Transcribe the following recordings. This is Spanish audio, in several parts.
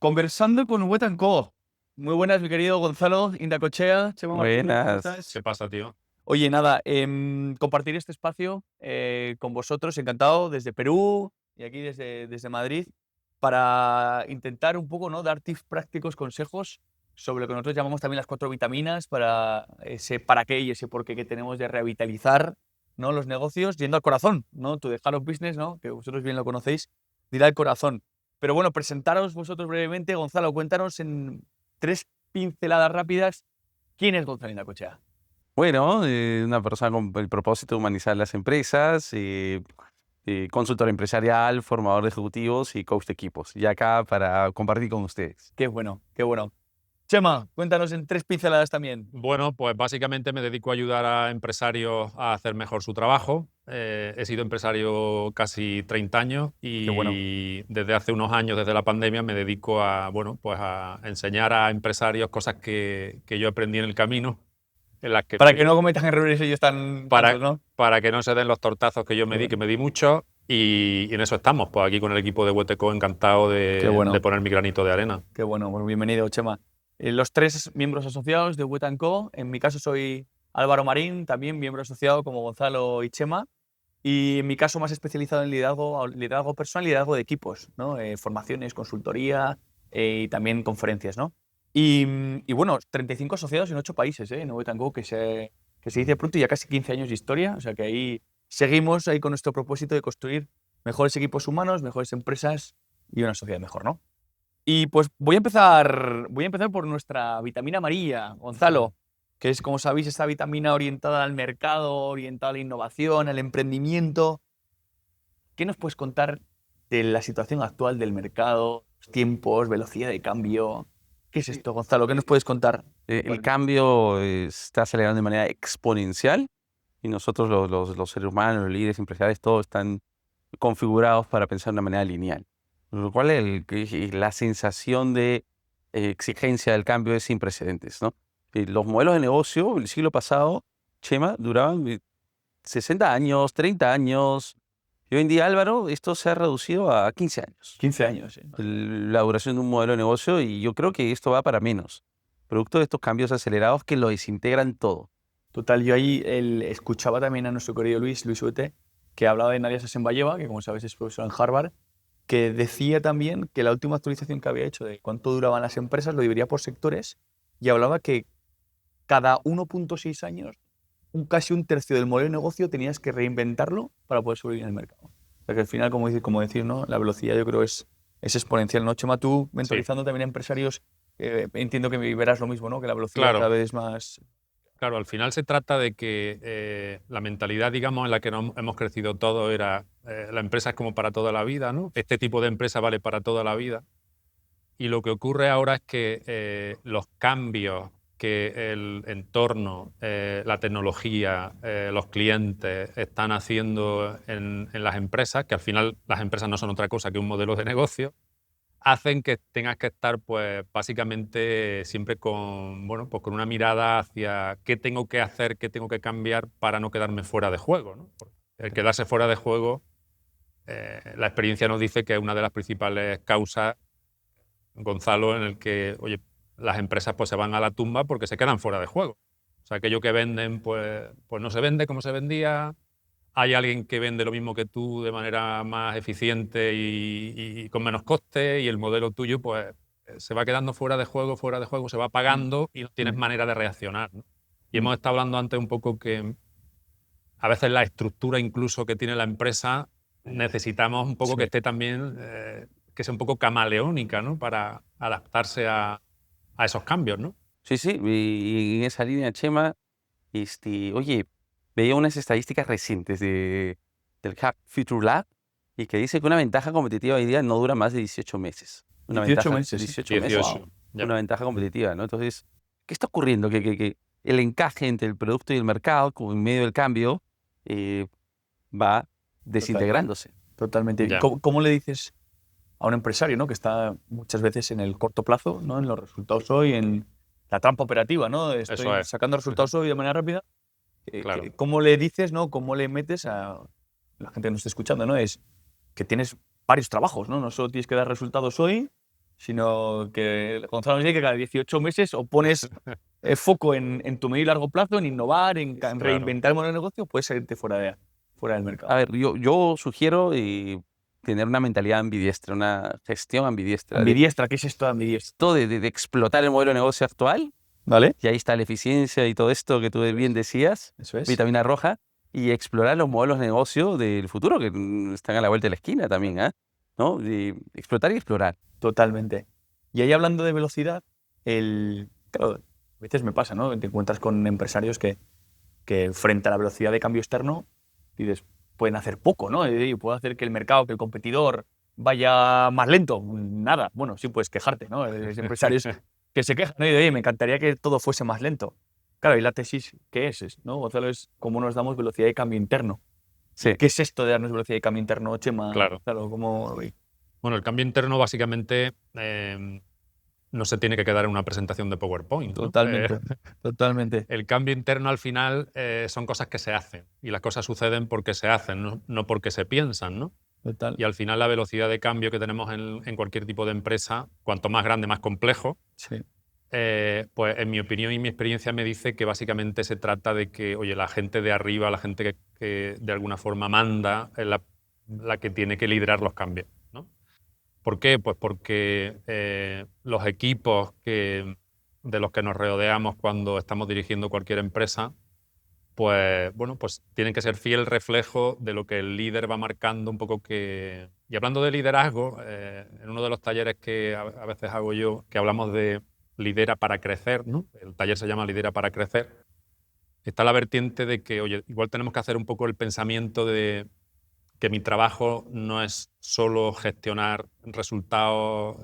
Conversando con Wet & Co. Muy buenas, mi querido Gonzalo Indacochea. Chema Martínez, ¿cómo Buenas. estás? ¿Qué pasa, tío? Oye, nada, compartir este espacio con vosotros, encantado, desde Perú y aquí desde Madrid, para intentar un poco, ¿no?, dar tips prácticos, consejos sobre lo que nosotros llamamos también las 4 vitaminas, para ese para qué y ese por qué que tenemos de revitalizar, ¿no?, los negocios, yendo al corazón, ¿no? To the heart of business, ¿no?, que vosotros bien lo conocéis, de ir al corazón. Pero bueno, presentaros vosotros brevemente. Gonzalo, cuéntanos en 3 pinceladas rápidas, ¿quién es Gonzalo Indacochea? Bueno, una persona con el propósito de humanizar las empresas, consultor empresarial, formador de ejecutivos y coach de equipos. Y acá para compartir con ustedes. Qué bueno, qué bueno. Chema, cuéntanos en 3 pinceladas también. Bueno, pues básicamente me dedico a ayudar a empresarios a hacer mejor su trabajo. He sido empresario casi 30 años y Qué bueno. desde hace unos años, desde la pandemia, me dedico a, bueno, pues a enseñar a empresarios cosas que yo aprendí en el camino, en las que Para que no cometan errores ellos tantos, ¿no? para que no se den los tortazos que yo me di, que me di muchos, y en eso estamos, pues aquí con el equipo de Hueteco, encantado Qué bueno. de poner mi granito de arena. Qué bueno, pues bienvenido, Chema. Los 3 miembros asociados de Wet & Co. En mi caso soy Álvaro Marín, también miembro asociado como Gonzalo y Chema. Y en mi caso más especializado en liderazgo personal y liderazgo de equipos, ¿no? Formaciones, consultoría y también conferencias, ¿no? Y bueno, 35 asociados en 8 países, en Wet & Co., que se dice pronto, y ya casi 15 años de historia. O sea que ahí seguimos ahí con nuestro propósito de construir mejores equipos humanos, mejores empresas y una sociedad mejor, ¿no? Y pues voy a empezar por nuestra vitamina amarilla, Gonzalo, que es, como sabéis, esta vitamina orientada al mercado, orientada a la innovación, al emprendimiento. ¿Qué nos puedes contar de la situación actual del mercado, tiempos, velocidad de cambio? ¿Qué es esto, Gonzalo? ¿Qué nos puedes contar? El cambio está acelerando de manera exponencial y nosotros los seres humanos, los líderes empresariales, todos están configurados para pensar de una manera lineal. Lo cual la sensación de exigencia del cambio es sin precedentes, ¿no? Los modelos de negocio el siglo pasado, Chema, duraban 60 años, 30 años. Y hoy en día, Álvaro, esto se ha reducido a 15 años. 15 años, ¿eh? La duración de un modelo de negocio, y yo creo que esto va para menos, producto de estos cambios acelerados que lo desintegran todo. Total, yo ahí escuchaba también a nuestro querido Luis Huete, que hablaba de Nadia Sassenballeva, que como sabes es profesor en Harvard, que decía también que la última actualización que había hecho de cuánto duraban las empresas lo dividía por sectores, y hablaba que cada 1,6 años, casi un tercio del modelo de negocio tenías que reinventarlo para poder sobrevivir en el mercado. O sea que al final, como decir, ¿no?, la velocidad yo creo es exponencial, ¿no, Chema? Tú, mentorizando también a empresarios, entiendo que verás lo mismo, ¿no?, que la velocidad cada vez es más... Claro, al final se trata de que la mentalidad, digamos, en la que hemos crecido todos era la empresa es como para toda la vida, ¿no? Este tipo de empresa vale para toda la vida. Y lo que ocurre ahora es que los cambios que el entorno, la tecnología, los clientes están haciendo en las empresas, que al final las empresas no son otra cosa que un modelo de negocio, hacen que tengas que estar, pues, básicamente siempre con, bueno, pues con una mirada hacia qué tengo que hacer, qué tengo que cambiar para no quedarme fuera de juego, ¿no? Porque el quedarse fuera de juego, la experiencia nos dice que es una de las principales causas, Gonzalo, en el que, oye, las empresas pues se van a la tumba porque se quedan fuera de juego. O sea, aquello que venden, pues no se vende como se vendía. Hay alguien que vende lo mismo que tú de manera más eficiente y con menos coste, y el modelo tuyo pues se va quedando fuera de juego, se va apagando y no tienes manera de reaccionar, ¿no? Y hemos estado hablando antes un poco que a veces la estructura incluso que tiene la empresa necesitamos un poco que esté también, que sea un poco camaleónica, ¿no?, para adaptarse a esos cambios, ¿no? Sí, y en esa línea, Chema, oye, veía unas estadísticas recientes del Hack Future Lab, y que dice que una ventaja competitiva hoy día no dura más de 18 meses. 18 meses. 18 meses. Wow. Una ventaja competitiva, ¿no? Entonces, ¿qué está ocurriendo? Que el encaje entre el producto y el mercado, como en medio del cambio, va desintegrándose. Totalmente. ¿Cómo le dices a un empresario, ¿no?, que está muchas veces en el corto plazo, ¿no?, en los resultados hoy, en la trampa operativa, ¿no? Estoy sacando resultados hoy de manera rápida. Claro. ¿Cómo le dices, ¿no?, cómo le metes a la gente que nos está escuchando, ¿no?, es que tienes varios trabajos, ¿no? No solo tienes que dar resultados hoy, sino que Gonzalo nos dice que cada 18 meses o pones foco en tu medio y largo plazo, en innovar, en Claro. reinventar el modelo de negocio, puedes salirte fuera del mercado. A ver, yo sugiero tener una mentalidad ambidiestra, una gestión ambidiestra. Ambidiestra, ¿qué es esto de ambidiestra? Esto de explotar el modelo de negocio actual, ¿Vale? y ahí está la eficiencia y todo esto que tú bien decías, Eso es. vitamina roja, y explorar los modelos de negocio del futuro que están a la vuelta de la esquina también, ¿ah? ¿No? Y explotar y explorar. Totalmente. Y ahí hablando de velocidad, claro, a veces me pasa, ¿no? Te encuentras con empresarios que frente a la velocidad de cambio externo, dices, pueden hacer poco, ¿no? Puede hacer que el mercado, que el competidor vaya más lento. Nada. Bueno, sí puedes quejarte, ¿no? Hay empresarios que se quejan, ¿no? Y de, oye, me encantaría que todo fuese más lento. Claro, y la tesis, ¿qué es? ¿No? Gonzalo, es cómo nos damos velocidad de cambio interno. Sí. ¿Qué es esto de darnos velocidad de cambio interno, Chema? Claro. ¿Cómo? Bueno, el cambio interno básicamente no se tiene que quedar en una presentación de PowerPoint, ¿no? Totalmente, totalmente. El cambio interno al final son cosas que se hacen y las cosas suceden porque se hacen, no porque se piensan, ¿no? Total. Y al final la velocidad de cambio que tenemos en cualquier tipo de empresa, cuanto más grande, más complejo, Sí. pues en mi opinión y mi experiencia me dice que básicamente se trata de que, oye, la gente de arriba, la gente que de alguna forma manda, es la que tiene que liderar los cambios, ¿no? ¿Por qué? Pues porque los equipos de los que nos rodeamos cuando estamos dirigiendo cualquier empresa, pues bueno, pues tienen que ser fiel reflejo de lo que el líder va marcando un poco que... Y hablando de liderazgo, en uno de los talleres que a veces hago yo, que hablamos de lidera para crecer, ¿no? El taller se llama Lidera para crecer. Está la vertiente de que, oye, igual tenemos que hacer un poco el pensamiento de que mi trabajo no es solo gestionar resultados,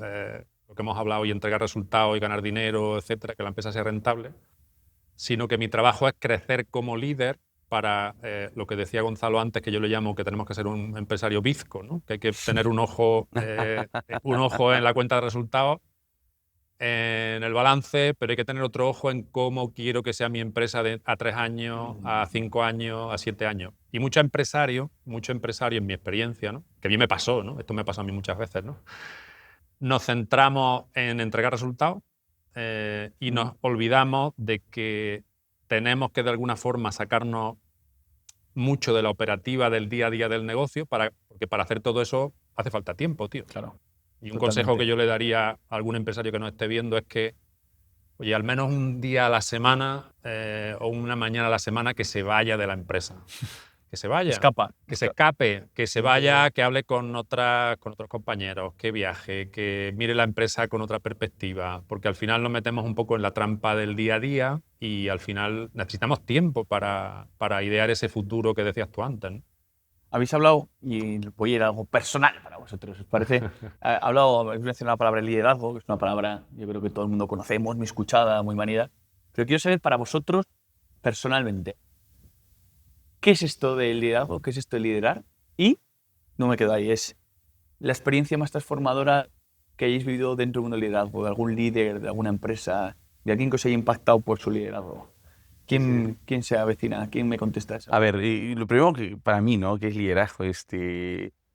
lo que hemos hablado, y entregar resultados y ganar dinero, etcétera, que la empresa sea rentable, sino que mi trabajo es crecer como líder para lo que decía Gonzalo antes, que yo le llamo que tenemos que ser un empresario bizco, ¿no? Que hay que tener un ojo en la cuenta de resultados, en el balance, pero hay que tener otro ojo en cómo quiero que sea mi empresa a 3 años, a 5 años, a 7 años. Y mucho empresario en mi experiencia, ¿no? Que a mí me pasó, ¿no? Esto me pasó a mí muchas veces, ¿no? Nos centramos en entregar resultados y nos olvidamos de que tenemos que de alguna forma sacarnos mucho de la operativa del día a día del negocio, porque para hacer todo eso hace falta tiempo, tío. Claro. Y un consejo que yo le daría a algún empresario que nos esté viendo es que, oye, al menos un día a la semana o una mañana a la semana que se vaya de la empresa. Que se vaya. Escapa. Que se escape, que se vaya, que hable con otros compañeros, que viaje, que mire la empresa con otra perspectiva, porque al final nos metemos un poco en la trampa del día a día y al final necesitamos tiempo para idear ese futuro que decías tú antes, ¿no? Habéis hablado, y voy a ir a algo personal para vosotros, ¿os parece? Habéis mencionado la palabra liderazgo, que es una palabra yo creo que todo el mundo conocemos, muy escuchada, muy manida. Pero quiero saber para vosotros, personalmente, ¿qué es esto del liderazgo? ¿Qué es esto de liderar? Y, no me quedo ahí, es la experiencia más transformadora que hayáis vivido dentro de un liderazgo, de algún líder, de alguna empresa, de alguien que os haya impactado por su liderazgo. ¿Quién se avecina? ¿Quién me contesta eso? A ver, y lo primero que para mí, ¿no? Que es liderazgo,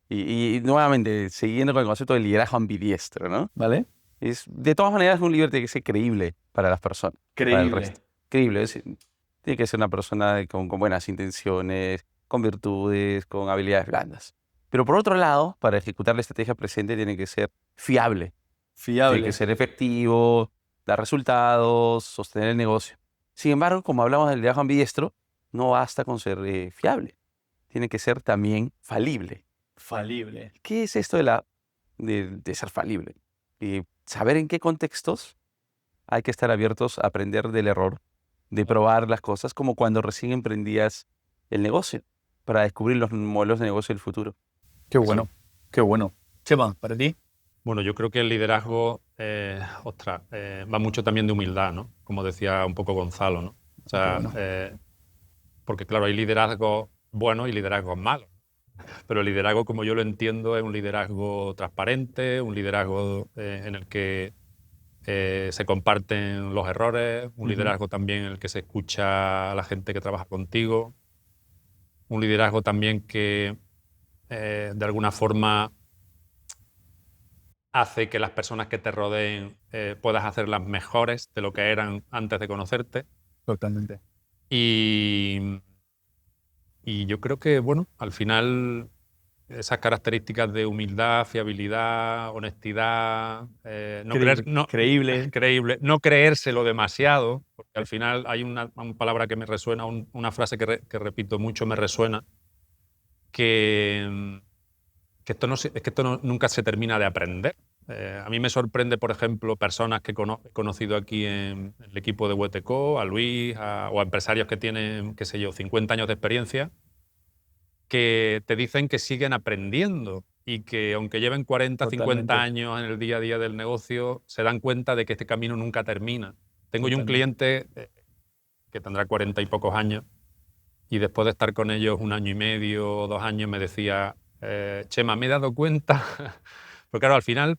y nuevamente, siguiendo con el concepto de liderazgo ambidiestro, ¿no? ¿Vale? De todas maneras, un líder tiene que ser creíble para las personas, para el Creíble. resto. Creíble, tiene que ser una persona con buenas intenciones, con virtudes, con habilidades blandas. Pero por otro lado, para ejecutar la estrategia presente tiene que ser fiable, Fiable. tiene que ser efectivo, dar resultados, sostener el negocio. Sin embargo, como hablamos del liderazgo ambidiestro, no basta con ser fiable, tiene que ser también falible. Falible. ¿Qué es esto de ser falible? Y saber en qué contextos hay que estar abiertos a aprender del error, de probar las cosas, como cuando recién emprendías el negocio, para descubrir los modelos de negocio del futuro. Qué bueno, qué bueno. Chema, ¿para ti? Bueno, yo creo que el liderazgo, va mucho también de humildad, ¿no? Como decía un poco Gonzalo, ¿no? O sea, Qué porque claro, hay liderazgos buenos y liderazgos malos. Pero el liderazgo, como yo lo entiendo, es un liderazgo transparente, un liderazgo en el que se comparten los errores, un liderazgo también en el que se escucha a la gente que trabaja contigo, un liderazgo también que de alguna forma hace que las personas que te rodeen puedas hacerlas mejores de lo que eran antes de conocerte. Totalmente. Y yo creo que, bueno, al final esas características de humildad, fiabilidad, honestidad, Creíble. creíble, no creérselo demasiado, porque al final hay una palabra que me resuena, una frase que repito mucho, me resuena, que esto nunca se termina de aprender. A mí me sorprende, por ejemplo, personas que he conocido aquí en el equipo de Hueteco, a Luis, o a empresarios que tienen, qué sé yo, 50 años de experiencia, que te dicen que siguen aprendiendo y que aunque lleven 40, Totalmente. 50 años en el día a día del negocio, se dan cuenta de que este camino nunca termina. Tengo yo un Totalmente. cliente que tendrá 40 y pocos años y después de estar con ellos 1 año y medio o 2 años me decía, Chema, me he dado cuenta, porque claro, al final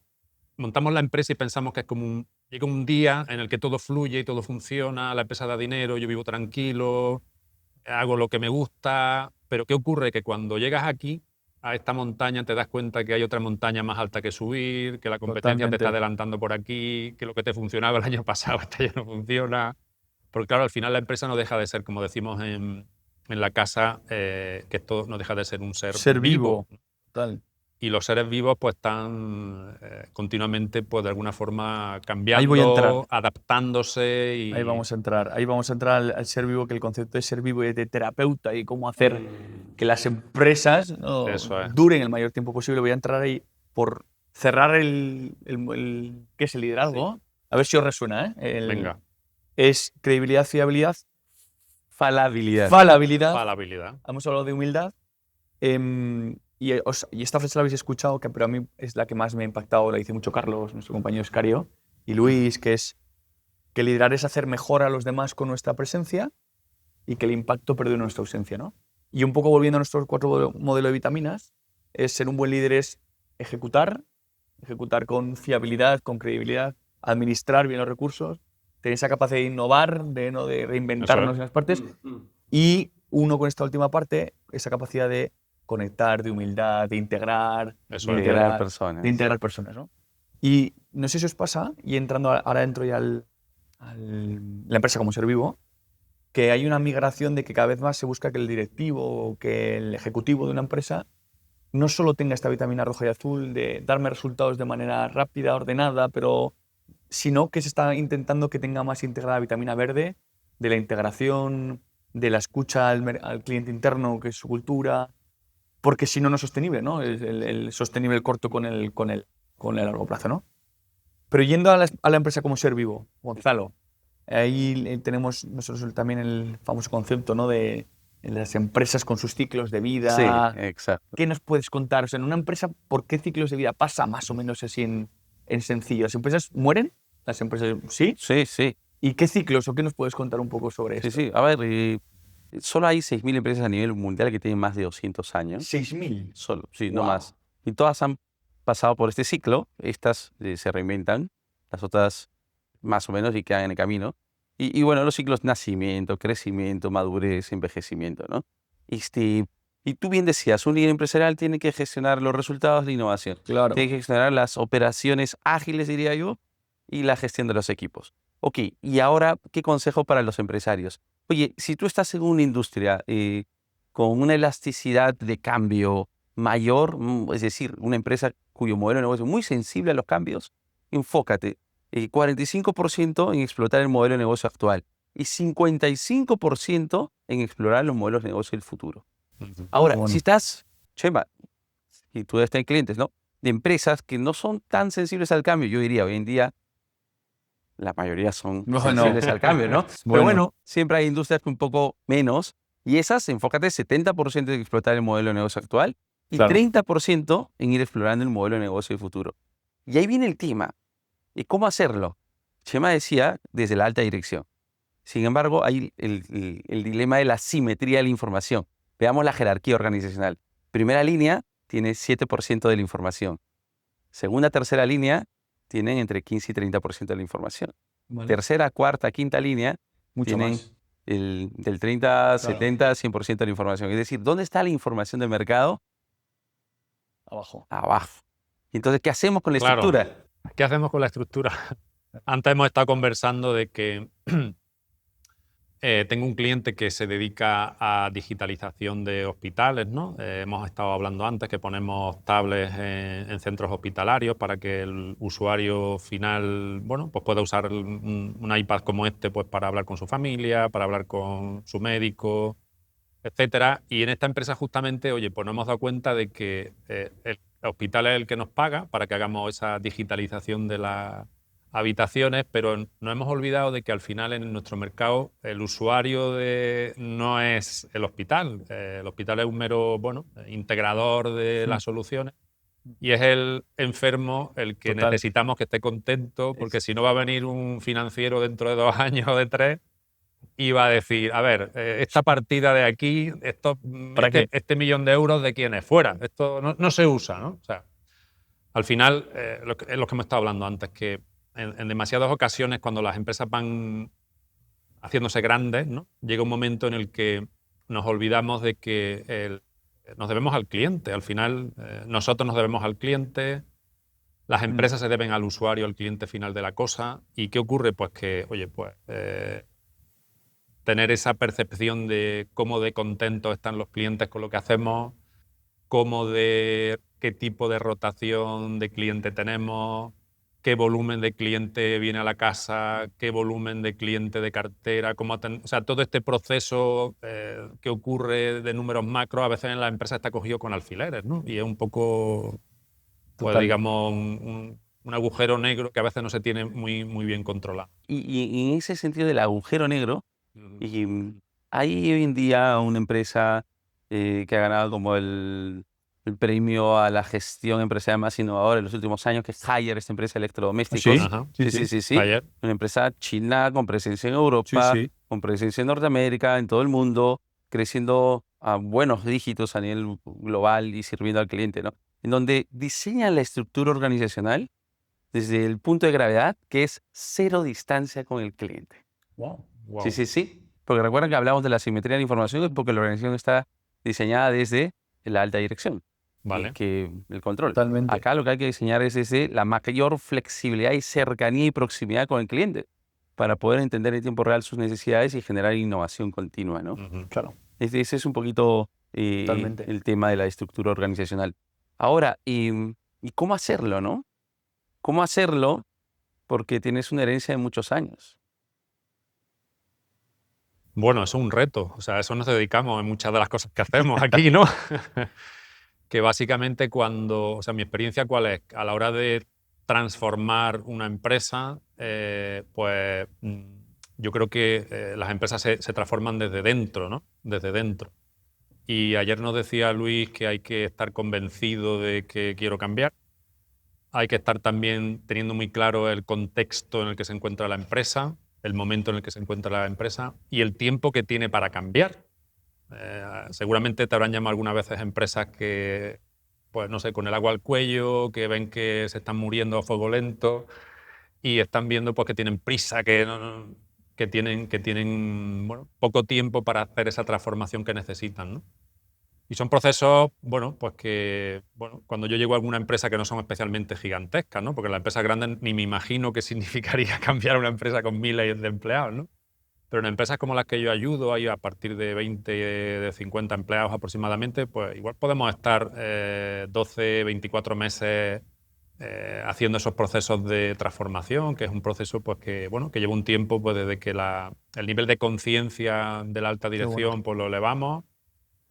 montamos la empresa y pensamos que es como llega un día en el que todo fluye y todo funciona, la empresa da dinero, yo vivo tranquilo, hago lo que me gusta, pero ¿qué ocurre? Que cuando llegas aquí, a esta montaña, te das cuenta que hay otra montaña más alta que subir, que la competencia te está Totalmente. adelantando por aquí, que lo que te funcionaba el año pasado ya no funciona. Porque claro, al final la empresa no deja de ser, como decimos en la casa, que esto no deja de ser un ser Vivo. Total. Y los seres vivos pues están continuamente pues de alguna forma Ahí voy a cambiando, entrar. adaptándose y Ahí vamos a entrar. Ahí vamos a entrar al ser vivo, que el concepto de ser vivo y de terapeuta y cómo hacer que las empresas, ¿no?, Eso es. duren el mayor tiempo posible. Voy a entrar ahí por cerrar ¿qué es el liderazgo? A ver si os resuena, ¿eh? Venga, Es credibilidad, fiabilidad, Falabilidad. falabilidad. falabilidad. Hemos hablado de humildad. Y esta frase la habéis escuchado, pero a mí es la que más me ha impactado. La dice mucho Carlos, nuestro compañero Escario, y Luis, que es que liderar es hacer mejor a los demás con nuestra presencia y que el impacto perdure nuestra ausencia, ¿no? Y un poco volviendo a nuestros 4 modelos de vitaminas, es ser un buen líder es ejecutar con fiabilidad, con credibilidad, administrar bien los recursos, tener esa capacidad de innovar, de reinventarnos en las partes, y uno con esta última parte, esa capacidad de conectar, de humildad, de integrar, Eso de es. Integrar personas. de integrar personas, ¿no? Y no sé si os pasa, y entrando ahora dentro ya la empresa como ser vivo, que hay una migración de que cada vez más se busca que el directivo o que el ejecutivo de una empresa no solo tenga esta vitamina roja y azul de darme resultados de manera rápida, ordenada, sino que se está intentando que tenga más integrada vitamina verde, de la integración, de la escucha al cliente interno, que es su cultura, porque si no, no es sostenible, ¿no? El sostenible el corto con el largo plazo, ¿no? Pero yendo a la empresa como ser vivo, Gonzalo, ahí tenemos nosotros también el famoso concepto, ¿no?, de las empresas con sus ciclos de vida. Sí, exacto. ¿Qué nos puedes contar? O sea, en una empresa, ¿por qué ciclos de vida pasa más o menos así en sencillo? ¿Las empresas mueren? ¿Las empresas sí? Sí, sí. ¿Y qué ciclos o qué nos puedes contar un poco sobre Sí, esto? sí. A ver, solo hay 6.000 empresas a nivel mundial que tienen más de 200 años. 6.000. Solo, sí, no Wow. más. Y todas han pasado por este ciclo. Estas se reinventan, las otras más o menos y quedan en el camino. Y bueno, los ciclos nacimiento, crecimiento, madurez, envejecimiento, ¿no? Y tú bien decías, un líder empresarial tiene que gestionar los resultados de innovación. Claro. Tiene que gestionar las operaciones ágiles, diría yo, y la gestión de los equipos. Ok, y ahora, ¿qué consejo para los empresarios? Oye, si tú estás en una industria con una elasticidad de cambio mayor, es decir, una empresa cuyo modelo de negocio es muy sensible a los cambios, enfócate 45% en explotar el modelo de negocio actual y 55% en explorar los modelos de negocio del futuro. Ahora, Bueno. si estás, Chema, y tú estás en clientes, ¿no?, de empresas que no son tan sensibles al cambio, yo diría, hoy en día, la mayoría son sensibles al cambio, ¿no? Pero bueno, siempre hay industrias que un poco menos, y esas, enfócate 70% en explotar el modelo de negocio actual y Claro. 30% en ir explorando el modelo de negocio del futuro. Y ahí viene el tema. ¿Y cómo hacerlo? Chema decía desde la alta dirección. Sin embargo, hay el dilema de la simetría de la información. Veamos la jerarquía organizacional. Primera línea tiene 7% de la información. Segunda, tercera línea tienen entre 15 y 30% de la información. Vale. Tercera, cuarta, quinta línea Mucho tienen más. del 30, 70, 100% de la información. Es decir, ¿dónde está la información del mercado? Abajo. Abajo. Entonces, ¿qué hacemos con la Claro. estructura? ¿Qué hacemos con la estructura? Antes hemos estado conversando de que tengo un cliente que se dedica a digitalización de hospitales, ¿no? Hemos estado hablando antes que ponemos tablets en centros hospitalarios para que el usuario final, bueno, pues pueda usar un iPad como este, pues para hablar con su familia, para hablar con su médico, etcétera. Y en esta empresa justamente, oye, pues nos hemos dado cuenta de que el hospital es el que nos paga para que hagamos esa digitalización de las habitaciones, pero nos hemos olvidado de que al final en nuestro mercado el usuario no es el hospital. El hospital es un mero, bueno, integrador de las soluciones y es el enfermo el que Total. necesitamos que esté contento, porque si no va a venir un financiero dentro de 2 años o de 3 y va a decir, a ver, esta partida de aquí, ¿Para qué? este millón de euros, ¿de quién es? Fuera. Esto no se usa, ¿no? O sea, al final, es lo que hemos estado hablando antes, que en demasiadas ocasiones cuando las empresas van haciéndose grandes, ¿no? Llega un momento en el que nos olvidamos de que nos debemos al cliente. Al final, nosotros nos debemos al cliente, las empresas se deben al usuario, al cliente final de la cosa. ¿Y qué ocurre? Pues que, oye, pues tener esa percepción de cómo de contentos están los clientes con lo que hacemos, qué tipo de rotación de cliente tenemos, qué volumen de cliente viene a la casa, qué volumen de cliente de cartera, o sea, todo este proceso que ocurre de números macro, a veces en la empresa está cogido con alfileres, ¿no? Y es un poco, pues Total. digamos, un agujero negro que a veces no se tiene muy, muy bien controlado. Y en ese sentido del agujero negro, hay hoy en día una empresa que ha ganado como el premio a la gestión empresarial más innovadora en los últimos años, que es Haier, esta empresa de electrodomésticos. ¿Sí? Ajá. Sí. Ayer. Una empresa china con presencia en Sí, Europa, sí. con presencia en Norteamérica, en todo el mundo, creciendo a buenos dígitos a nivel global y sirviendo al cliente, ¿no? En donde diseñan la estructura organizacional desde el punto de gravedad, que es cero distancia con el cliente. Wow. Wow. Sí. Porque recuerden que hablamos de la simetría de la información, es porque la organización está diseñada desde la alta dirección, Vale. que el control. Totalmente. Acá lo que hay que diseñar es desde la mayor flexibilidad y cercanía y proximidad con el cliente para poder entender en tiempo real sus necesidades y generar innovación continua, ¿no? Claro. Ese es un poquito Totalmente. el tema de la estructura organizacional. Ahora, ¿y cómo hacerlo, no? ¿Cómo hacerlo? Porque tienes una herencia de muchos años. Bueno, eso es un reto. O sea, a eso nos dedicamos en muchas de las cosas que hacemos aquí, ¿no? Que básicamente o sea, mi experiencia cuál es, a la hora de transformar una empresa, pues yo creo que las empresas se transforman desde dentro, ¿no? Desde dentro. Y ayer nos decía Luis que hay que estar convencido de que quiero cambiar. Hay que estar también teniendo muy claro el contexto en el que se encuentra la empresa, el momento en el que se encuentra la empresa y el tiempo que tiene para cambiar. Seguramente te habrán llamado algunas veces empresas que, pues no sé, con el agua al cuello, que ven que se están muriendo a fuego lento y están viendo pues, que tienen prisa, que tienen bueno, poco tiempo para hacer esa transformación que necesitan, ¿no? Y son procesos, bueno, pues que, bueno, cuando yo llego a alguna empresa que no son especialmente gigantescas, ¿no? Porque las empresas grandes ni me imagino qué significaría cambiar una empresa con miles de empleados, ¿no? Pero en empresas como las que yo ayudo, ahí a partir de 20, de 50 empleados aproximadamente, pues igual podemos estar 12, 24 meses haciendo esos procesos de transformación, que es un proceso pues, que, bueno, que lleva un tiempo pues, desde que el nivel de conciencia de la alta dirección pues, lo elevamos,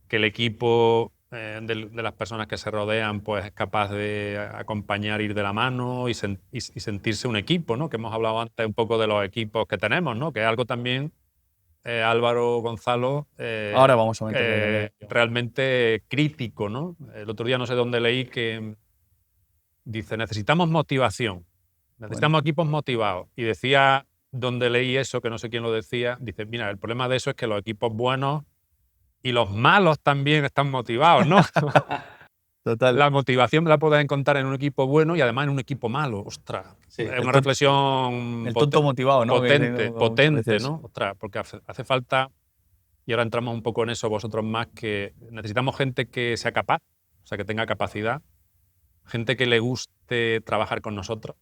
que el equipo de las personas que se rodean pues, es capaz de acompañar, ir de la mano y sentirse un equipo, ¿no? Que hemos hablado antes un poco de los equipos que tenemos, ¿no? Que es algo también, Álvaro, Gonzalo, Ahora vamos a meterle realmente crítico, ¿no? El otro día no sé dónde leí que dice, necesitamos motivación, necesitamos equipos motivados. Y decía, donde leí eso, que no sé quién lo decía, dice, mira, el problema de eso es que los equipos buenos y los malos también están motivados, ¿no? Total. La motivación la puedes encontrar en un equipo bueno y además en un equipo malo. Ostras, es una reflexión El tonto motivado, ¿no? potente, ¿no? Ostras, porque hace falta, y ahora entramos un poco en eso vosotros más, que necesitamos gente que sea capaz, o sea, que tenga capacidad, gente que le guste trabajar con nosotros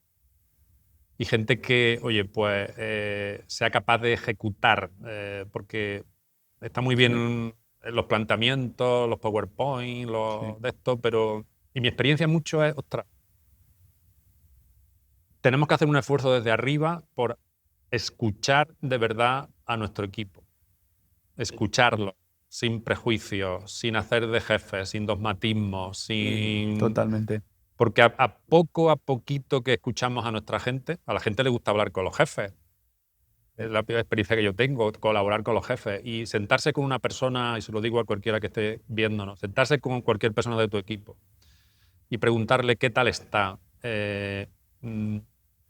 y gente que, oye, pues sea capaz de ejecutar, porque está muy bien los planteamientos, los PowerPoint, los de esto, pero y mi experiencia mucho es, ostras, tenemos que hacer un esfuerzo desde arriba por escuchar de verdad a nuestro equipo. Escucharlo sin prejuicios, sin hacer de jefe, sin dogmatismo, sin... Totalmente. Porque a poquito que escuchamos a nuestra gente, a la gente le gusta hablar con los jefes. Es la peor experiencia que yo tengo, colaborar con los jefes. Y sentarse con una persona, y se lo digo a cualquiera que esté viéndonos, sentarse con cualquier persona de tu equipo y preguntarle qué tal está,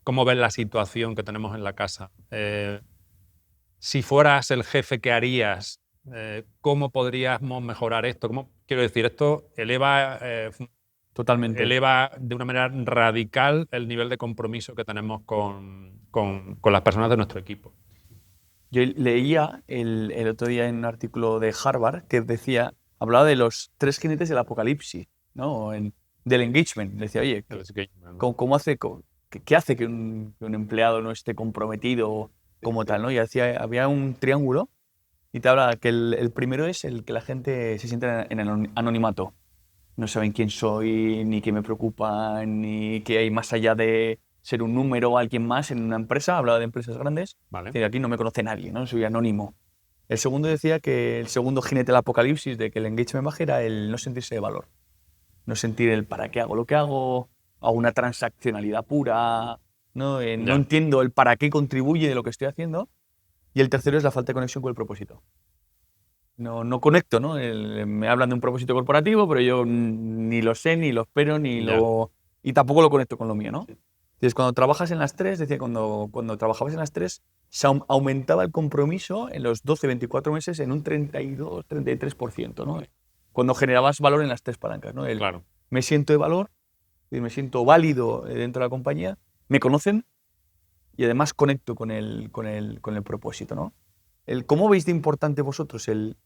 cómo ves la situación que tenemos en la casa. Si fueras el jefe, ¿qué harías? ¿Cómo podríamos mejorar esto? Quiero decir, esto Totalmente. eleva de una manera radical el nivel de compromiso que tenemos con las personas de nuestro equipo. Yo leía el otro día en un artículo de Harvard que hablaba de los 3 jinetes del apocalipsis, ¿no? Del engagement. Decía, oye, ¿qué hace que un empleado no esté comprometido como tal, ¿no? Y había un triángulo y te habla que el primero es el que la gente se siente en anonimato. No saben quién soy, ni qué me preocupa, ni qué hay más allá de ser un número o alguien más en una empresa. Hablaba de empresas grandes. Vale. Decía, aquí no me conoce nadie, ¿no? Soy anónimo. El segundo decía que el segundo jinete del apocalipsis de que el engagement baje era el no sentirse de valor. No sentir el para qué hago lo que hago, a una transaccionalidad pura, ¿no? No entiendo el para qué contribuye de lo que estoy haciendo. Y el tercero es la falta de conexión con el propósito. No conecto, ¿no? Me hablan de un propósito corporativo, pero yo ni lo sé, ni lo espero, y tampoco lo conecto con lo mío, ¿no? Entonces, cuando trabajas en las 3, decía, cuando trabajabas en las 3, se aumentaba el compromiso en los 12, 24 meses en un 32, 33%, ¿no? Cuando generabas valor en las 3 palancas, ¿no? Claro. Me siento de valor, me siento válido dentro de la compañía, me conocen y además conecto con el propósito, ¿no? ¿Cómo veis de importante vosotros el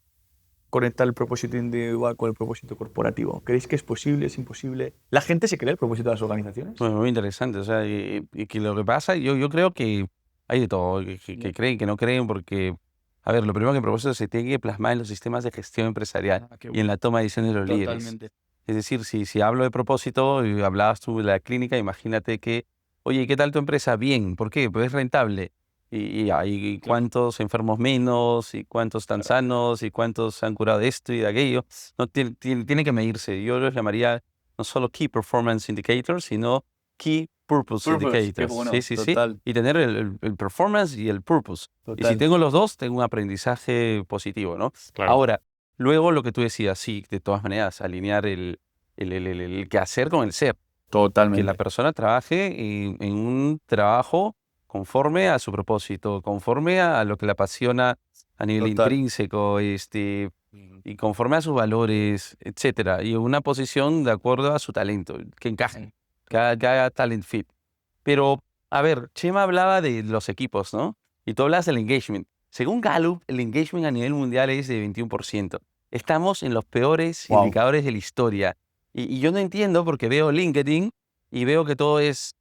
conectar el propósito individual con el propósito corporativo? ¿Creéis que es posible, es imposible? ¿La gente se cree el propósito de las organizaciones? Bueno, muy interesante. O sea, y que lo que pasa, yo creo que hay de todo, que creen, que no creen, porque, a ver, lo primero que el propósito se tiene que plasmar en los sistemas de gestión empresarial y en la toma de decisiones de los líderes. Totalmente. Es decir, si hablo de propósito, y hablabas tú de la clínica, imagínate que, oye, ¿qué tal tu empresa? Bien, ¿por qué? Pues es rentable. Y cuántos enfermos menos, y cuántos están sanos, y cuántos han curado de esto y de aquello. No, tiene que medirse. Yo los llamaría no solo Key Performance Indicators, sino Key Purpose Indicators. Qué bueno, Sí. total. Y tener el performance y el purpose. Y si Total. tengo los dos, tengo un aprendizaje positivo, ¿no? Claro. Ahora, luego lo que tú decías, sí, de todas maneras, alinear el quehacer con el ser. Totalmente. Que la persona trabaje en un trabajo conforme a su propósito, conforme a lo que le apasiona a nivel Total. intrínseco, y conforme a sus valores, etcétera. Y una posición de acuerdo a su talento, que encajen, que haga talent fit. Pero, a ver, Chema hablaba de los equipos, ¿no? Y tú hablas del engagement. Según Gallup, el engagement a nivel mundial es de 21%. Estamos en los peores Wow. indicadores de la historia. Y yo no entiendo porque veo LinkedIn y veo que todo es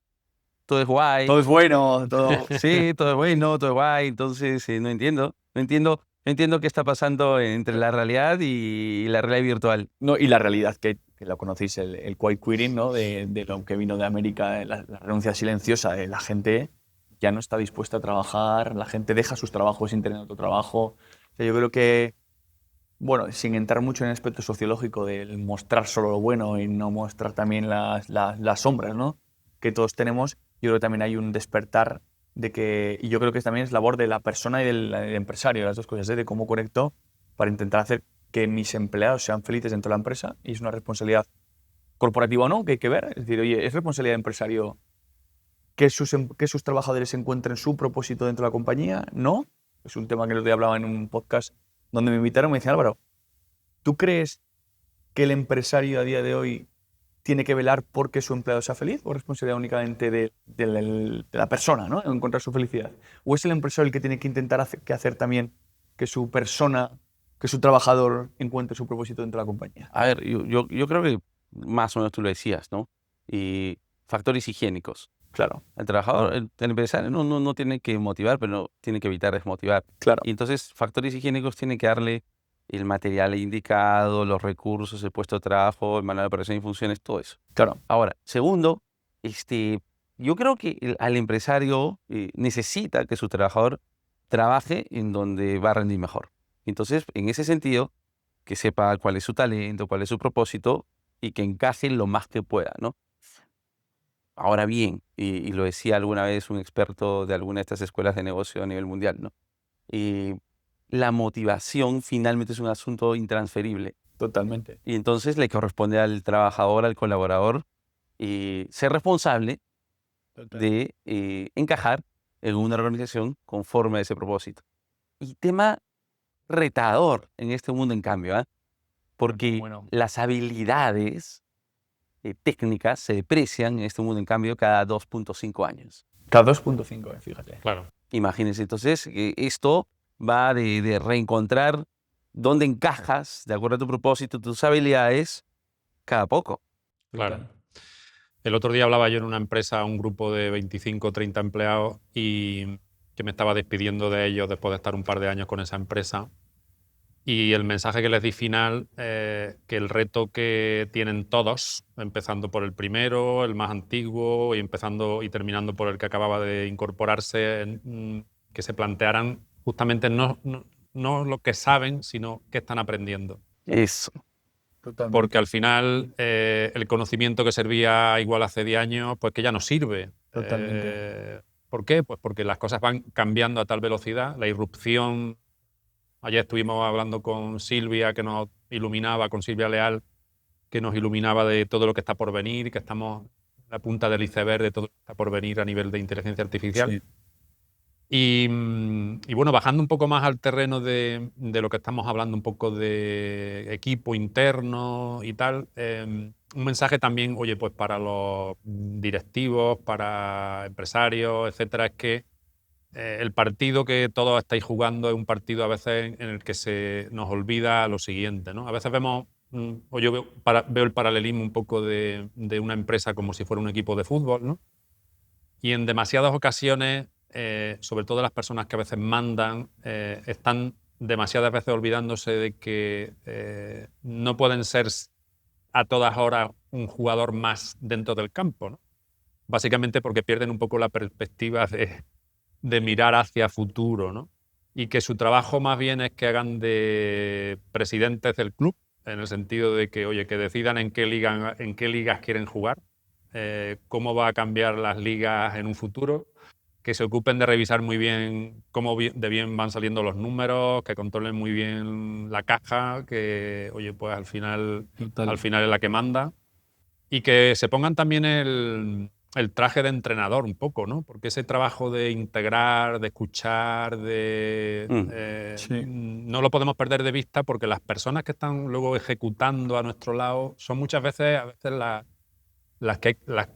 guay. Todo es bueno, todo. Sí, todo es bueno, todo es guay. Entonces, no entiendo qué está pasando entre la realidad y la realidad virtual. No, y la realidad que lo conocéis, el quiet quitting, ¿no? De lo que vino de América, la renuncia silenciosa. La gente ya no está dispuesta a trabajar, la gente deja sus trabajos sin tener otro trabajo. O sea, yo creo que, bueno, sin entrar mucho en el aspecto sociológico del mostrar solo lo bueno y no mostrar también las sombras, ¿no? Que todos tenemos, yo creo que también hay un despertar y yo creo que también es labor de la persona y del empresario, las dos cosas, ¿eh? De cómo conecto para intentar hacer que mis empleados sean felices dentro de la empresa, y es una responsabilidad corporativa o no, que hay que ver. Es decir, oye, es responsabilidad del empresario que sus trabajadores encuentren su propósito dentro de la compañía, ¿no? Es un tema que el otro día hablaba en un podcast donde me invitaron, me decían, Álvaro, ¿tú crees que el empresario a día de hoy tiene que velar porque su empleado sea feliz, o es responsabilidad únicamente de la persona, ¿no? En encontrar su felicidad? ¿O es el empresario el que tiene que intentar hacer también que su persona, que su trabajador encuentre su propósito dentro de la compañía? A ver, yo creo que más o menos tú lo decías, ¿no? y factores higiénicos. Claro, El trabajador, el empresario no tiene que motivar, pero no tiene que evitar desmotivar. claro. Y entonces, factores higiénicos tiene que darle el material indicado, los recursos, el puesto de trabajo, el manual de operación y funciones, todo eso. Claro, Ahora, segundo, yo creo que al empresario necesita que su trabajador trabaje en donde va a rendir mejor. Entonces, en ese sentido, que sepa cuál es su talento, cuál es su propósito y que encaje lo más que pueda, ¿no? Ahora bien, y lo decía alguna vez un experto de alguna de estas escuelas de negocio a nivel mundial, ¿no? Y la motivación finalmente es un asunto intransferible. totalmente. Y entonces le corresponde al trabajador, al colaborador, ser responsable de encajar en una organización conforme a ese propósito. Y tema retador en este mundo, en cambio, ¿ah? Porque Bueno, las habilidades técnicas se deprecian en este mundo, en cambio, cada 2.5 años. cada 2.5, fíjate. Claro. Imagínense, entonces, esto va de reencontrar dónde encajas, de acuerdo a tu propósito, tus habilidades, cada poco. Claro. Total. El otro día hablaba yo en una empresa, un grupo de 25 o 30 empleados, y que me estaba despidiendo de ellos después de estar un par de años con esa empresa. Y el mensaje que les di final, que el reto que tienen todos, empezando por el primero, el más antiguo, y empezando y terminando por el que acababa de incorporarse, que se plantearan justamente no lo que saben, sino qué están aprendiendo. Eso. Totalmente. Porque al final el conocimiento que servía igual hace 10 años, pues que ya no sirve. Totalmente. ¿Por qué? Pues porque las cosas van cambiando a tal velocidad, la irrupción. Ayer estuvimos hablando con Silvia, que nos iluminaba, con Silvia Leal, que nos iluminaba de todo lo que está por venir, que estamos en la punta del iceberg de todo lo que está por venir a nivel de inteligencia artificial. Sí. Y bueno, bajando un poco más al terreno de lo que estamos hablando, un poco de equipo interno y tal, un mensaje también, oye, pues para los directivos, para empresarios, etcétera, es que el partido que todos estáis jugando es un partido a veces en el que se nos olvida lo siguiente, ¿no? A veces vemos, o yo veo el paralelismo un poco de una empresa como si fuera un equipo de fútbol, ¿no? Y en demasiadas ocasiones, sobre todo las personas que a veces mandan, están demasiadas veces olvidándose de que no pueden ser a todas horas un jugador más dentro del campo, ¿no? Básicamente porque pierden un poco la perspectiva de mirar hacia futuro, ¿no? Y que su trabajo más bien es que hagan de presidentes del club, en el sentido de que, oye, que decidan en qué ligas quieren jugar, cómo va a cambiar las ligas en un futuro, que se ocupen de revisar muy bien cómo de bien van saliendo los números, que controlen muy bien la caja, que, oye, pues al final es la que manda, y que se pongan también el traje de entrenador un poco, ¿no? Porque ese trabajo de integrar, de escuchar, Sí. no lo podemos perder de vista, porque las personas que están luego ejecutando a nuestro lado son muchas veces, las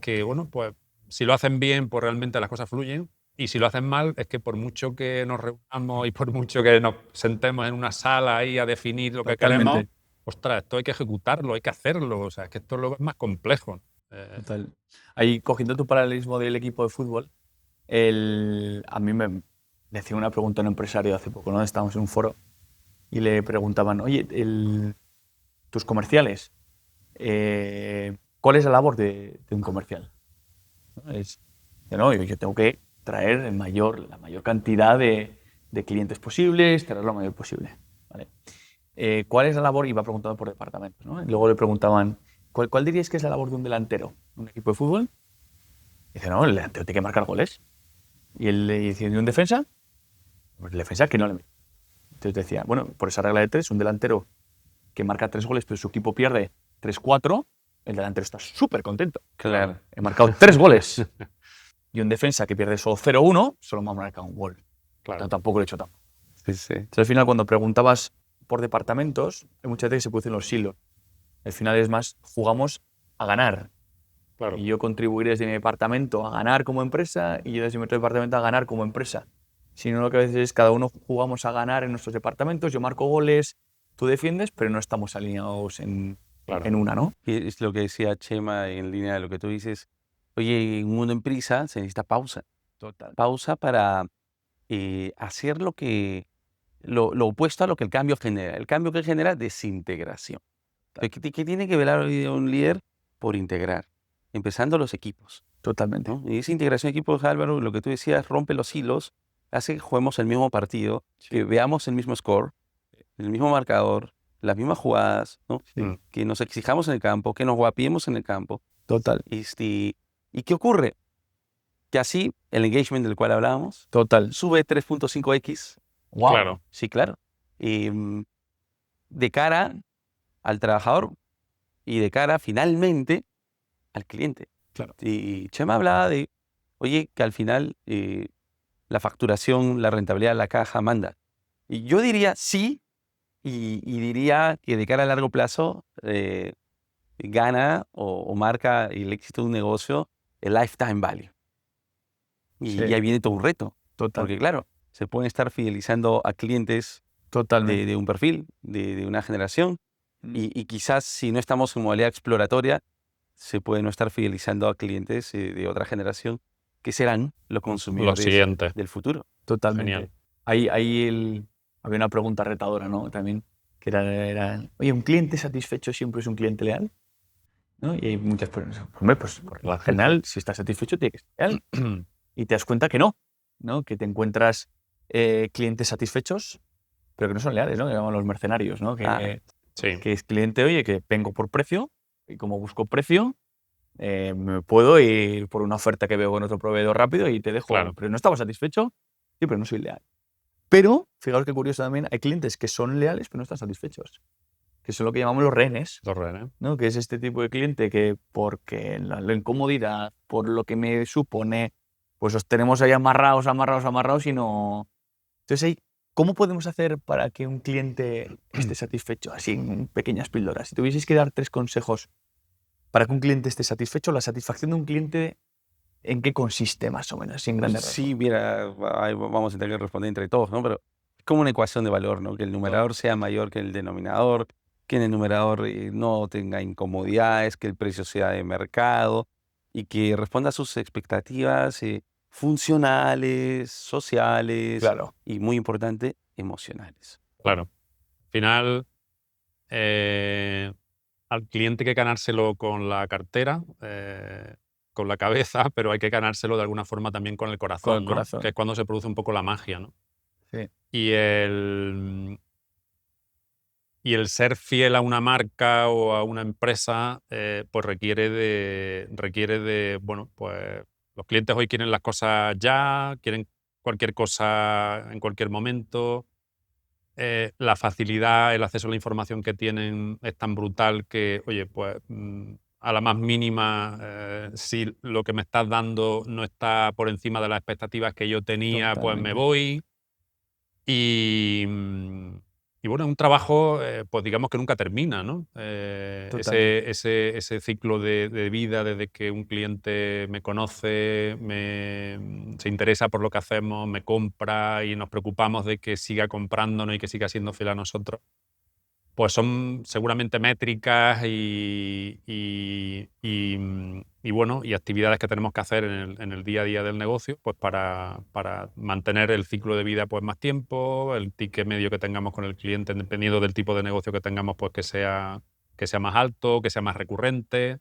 que, bueno, pues si lo hacen bien, pues realmente las cosas fluyen. Y si lo hacen mal, es que por mucho que nos reunamos y por mucho que nos sentemos en una sala ahí a definir lo que queremos, Totalmente. ostras, esto hay que ejecutarlo, hay que hacerlo. O sea, es que esto luego es más complejo. Total. Ahí, cogiendo tu paralelismo del equipo de fútbol, a mí me decía una pregunta a un empresario hace poco, ¿no? Estábamos en un foro y le preguntaban, oye, tus comerciales, ¿cuál es la labor de un comercial? ¿No? No, yo tengo que traer la mayor cantidad de clientes posibles, traer lo mayor posible. ¿Vale? ¿Cuál es la labor? Iba preguntando por departamentos, ¿no? Y luego le preguntaban, ¿cuál dirías que es la labor de un delantero en un equipo de fútbol? Y dice, no, el delantero tiene que marcar goles. Y él le dice, ¿y un defensa? Pues el defensa que no le mete. Entonces decía, bueno, por esa regla de 3, un delantero que marca 3 goles, pero su equipo pierde 3-4, el delantero está súper contento. Claro. He marcado 3 goles. Y un defensa que pierde solo 0-1, solo me ha marcado un gol. Claro. No, tampoco lo he hecho tanto. Sí, sí. Entonces, al final, cuando preguntabas por departamentos, hay muchas veces que se producen los silos. Al final es más, jugamos a ganar. Claro. Y yo contribuiré desde mi departamento a ganar como empresa y yo desde mi otro departamento a ganar como empresa. Sino lo que a veces es cada uno jugamos a ganar en nuestros departamentos, yo marco goles, tú defiendes, pero no estamos alineados en Claro. en una, ¿no? Y es lo que decía Chema en línea de lo que tú dices. Oye, en un mundo en prisa se necesita pausa. Total. Pausa para hacer lo opuesto a lo que el cambio genera. El cambio que genera desintegración. ¿Qué tiene que velar hoy día un líder? Por integrar, empezando los equipos, Totalmente. ¿no? Y esa integración de equipos, Álvaro, lo que tú decías, rompe los hilos, hace que juguemos el mismo partido, que veamos el mismo score, el mismo marcador, las mismas jugadas, ¿no? Sí. Que nos exijamos en el campo, que nos guapiemos en el campo. Total. ¿Y qué ocurre? Que así el engagement del cual hablábamos Total. sube 3.5x. Wow. Claro. Sí, claro. De cara al trabajador y de cara finalmente al cliente. Claro. Y Chema hablaba de, oye, que al final la facturación, la rentabilidad, la caja manda. Y yo diría sí, y diría que de cara a largo plazo gana o marca el éxito de un negocio el lifetime value. Y Sí. ahí viene todo un reto. Total. Porque claro, se pueden estar fidelizando a clientes Totalmente. de un perfil, de una generación, Mm. y quizás si no estamos en modalidad exploratoria, se puede no estar fidelizando a clientes de otra generación que serán los Lo consumidores siguiente. del futuro. Totalmente. Genial. Había una pregunta retadora, ¿no? También, que era, oye, ¿un cliente satisfecho siempre es un cliente leal? ¿No? Y hay muchas personas, hombre, pues por lo general, si estás satisfecho, tiene que ser leal. Y te das cuenta que no, que te encuentras clientes satisfechos, pero que no son leales, ¿no? Que llaman los mercenarios, ¿no? Sí. Que es cliente, oye, que vengo por precio, y como busco precio, me puedo ir por una oferta que veo con otro proveedor rápido y te dejo. Claro. Pero no estaba satisfecho, sí, pero no soy leal. Pero, fijaos qué curioso también, hay clientes que son leales pero no están satisfechos, que son lo que llamamos los rehenes, Los rehenes. ¿no? Que es este tipo de cliente que porque la incomodidad, por lo que me supone, pues los tenemos ahí amarrados y no... Entonces, ¿cómo podemos hacer para que un cliente esté satisfecho? Así, en pequeñas píldoras. Si tuvieseis que dar 3 consejos para que un cliente esté satisfecho, la satisfacción de un cliente, ¿en qué consiste más o menos? Sin grandes rasgos. Sí, mira, ahí vamos a tener que responder entre todos, ¿no? Pero es como una ecuación de valor, ¿no? Que el numerador sea mayor que el denominador, que en el numerador no tenga incomodidades, que el precio sea de mercado y que responda a sus expectativas funcionales, sociales Claro. y, muy importante, emocionales. Claro. Al final, al cliente hay que ganárselo con la cartera, con la cabeza, pero hay que ganárselo de alguna forma también con el corazón, Con el ¿no? corazón. Que es cuando se produce un poco la magia, ¿no? Sí. Y el ser fiel a una marca o a una empresa, pues requiere de, bueno, pues los clientes hoy quieren las cosas ya, quieren cualquier cosa en cualquier momento. La facilidad, el acceso a la información que tienen es tan brutal que, oye, pues a la más mínima, si lo que me estás dando no está por encima de las expectativas que yo tenía, pues me Totalmente. voy. Y bueno, es un trabajo, pues digamos que nunca termina, ¿no? Totalmente. Ese ciclo de vida desde que un cliente me conoce, se interesa por lo que hacemos, me compra y nos preocupamos de que siga comprándonos y que siga siendo fiel a nosotros. Pues son seguramente métricas y bueno, y actividades que tenemos que hacer en el día a día del negocio, pues para mantener el ciclo de vida pues más tiempo, el ticket medio que tengamos con el cliente, dependiendo del tipo de negocio que tengamos, pues que sea más alto, que sea más recurrente.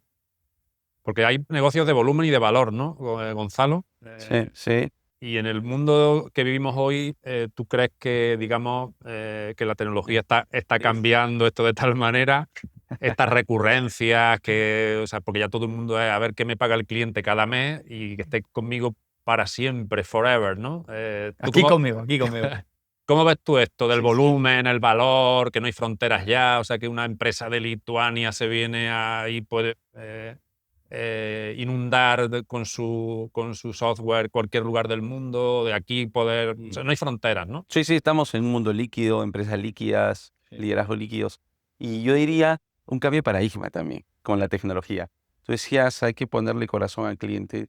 Porque hay negocios de volumen y de valor, ¿no, Gonzalo? Sí. Y en el mundo que vivimos hoy, ¿tú crees que, digamos, que la tecnología está cambiando esto de tal manera? Estas recurrencias, o sea, porque ya todo el mundo es a ver qué me paga el cliente cada mes y que esté conmigo para siempre, forever, ¿no? ¿tú Aquí cómo, conmigo. ¿Cómo ves tú esto del Sí, sí. volumen, el valor, que no hay fronteras ya? O sea, que una empresa de Lituania se viene ahí, puede inundar con su software cualquier lugar del mundo, de aquí poder... O sea, no hay fronteras, ¿no? Sí, estamos en un mundo líquido, empresas líquidas, Sí. liderazgos líquidos. Y yo diría un cambio de paradigma también con la tecnología. Tú decías, hay que ponerle corazón al cliente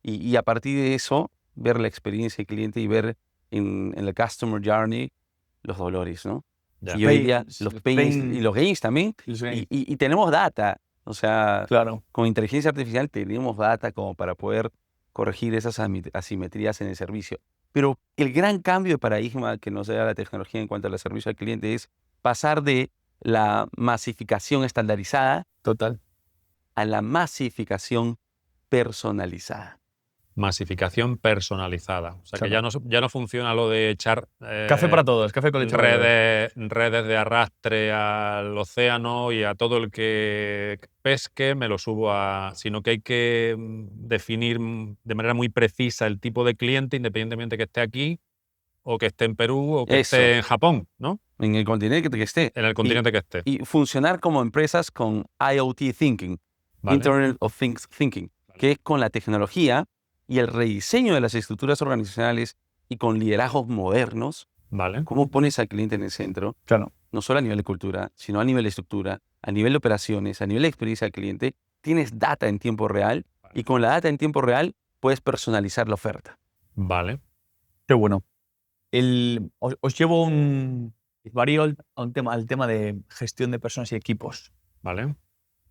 y a partir de eso, ver la experiencia del cliente y ver en el customer journey los dolores, ¿no? Ya. Y hoy día Pains, los los pains y pain- los gains también. los Y, gains. y tenemos data. O sea, Claro, con inteligencia artificial tenemos data como para poder corregir esas asimetrías en el servicio. Pero el gran cambio de paradigma que nos da la tecnología en cuanto al servicio al cliente es pasar de la masificación estandarizada total. a la masificación personalizada. Masificación personalizada. O sea, que Claro. ya no funciona lo de echar Café para todos, café con leche para todos. redes de arrastre al océano y a todo el que pesque me lo subo a... Sino que hay que definir de manera muy precisa el tipo de cliente, independientemente que esté aquí o que esté en Perú o que Eso, esté en Japón, ¿no? en el continente que esté. En el Y, continente que esté. y funcionar como empresas con IoT Thinking, ¿Vale? Internet of Things Thinking, que es con la tecnología y el rediseño de las estructuras organizacionales y con liderazgos modernos, ¿Vale? cómo pones al cliente en el centro, Claro. no solo a nivel de cultura, sino a nivel de estructura, a nivel de operaciones, a nivel de experiencia del cliente. Tienes data en tiempo real y con la data en tiempo real puedes personalizar la oferta. Vale. Qué bueno. Os llevo varío al tema de gestión de personas y equipos. ¿Vale?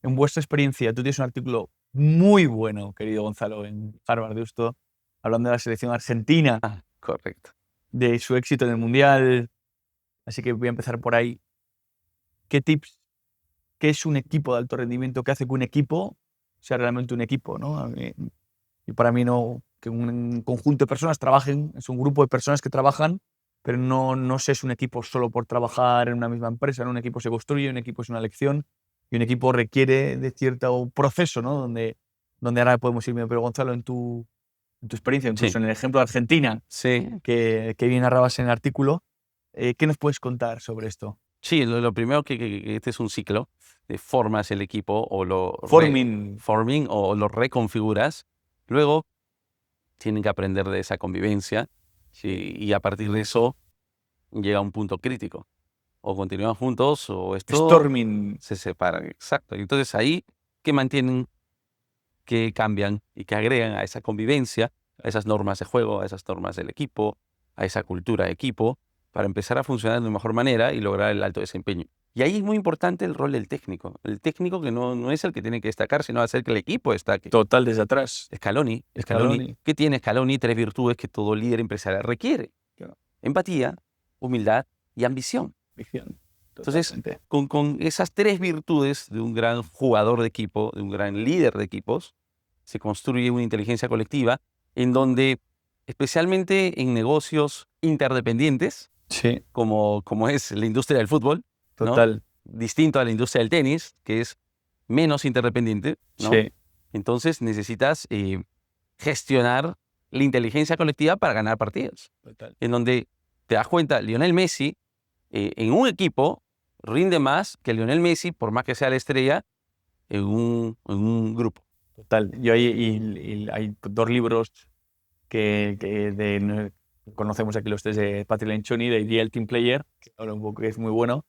En vuestra experiencia, tú tienes un artículo muy bueno, querido Gonzalo, en Harvard Deusto, hablando de la selección argentina, Ah, correcto. de su éxito en el Mundial. Así que voy a empezar por ahí. ¿Qué tips? ¿Qué es un equipo de alto rendimiento? ¿Qué hace que un equipo sea realmente un equipo, ¿no? Y para mí no, que un conjunto de personas trabajen, es un grupo de personas que trabajan, pero no se es un equipo solo por trabajar en una misma empresa, ¿no? Un equipo se construye, un equipo es una elección y un equipo requiere de cierto proceso, ¿no? Donde ahora podemos ir, pero Gonzalo, en tu experiencia, incluso Sí, en el ejemplo de Argentina, sí. que bien narrabas en el artículo, ¿qué nos puedes contar sobre esto? Sí, lo primero que este es un ciclo de formas el equipo o Forming, forming o lo reconfiguras. Luego tienen que aprender de esa convivencia, ¿sí? Y a partir de eso llega un punto crítico. O continúan juntos o esto storming, se separa. Exacto. Y entonces ahí, ¿qué mantienen, qué cambian y qué agregan a esa convivencia, a esas normas de juego, a esas normas del equipo, a esa cultura de equipo, para empezar a funcionar de mejor manera y lograr el alto desempeño? Y ahí es muy importante el rol del técnico. El técnico que no es el que tiene que destacar, sino hacer que el equipo destaque. total desde atrás. Scaloni. Scaloni. ¿Qué tiene Scaloni? 3 virtudes que todo líder empresarial requiere. Claro. Empatía, humildad y ambición. Visión. Entonces, Totalmente. con esas 3 virtudes de un gran jugador de equipo, de un gran líder de equipos, se construye una inteligencia colectiva en donde, especialmente en negocios interdependientes, Sí, como es la industria del fútbol, ¿no? total. Distinto a la industria del tenis, que es menos interdependiente, ¿no? Sí, Entonces necesitas gestionar la inteligencia colectiva para ganar partidos. total. En donde te das cuenta, Lionel Messi en un equipo rinde más que Lionel Messi, por más que sea la estrella, en un grupo. Total. Yo hay dos libros que conocemos aquí los tres de Patrick Lencioni, de Ideal Team Player, que habla un poco, que es muy bueno,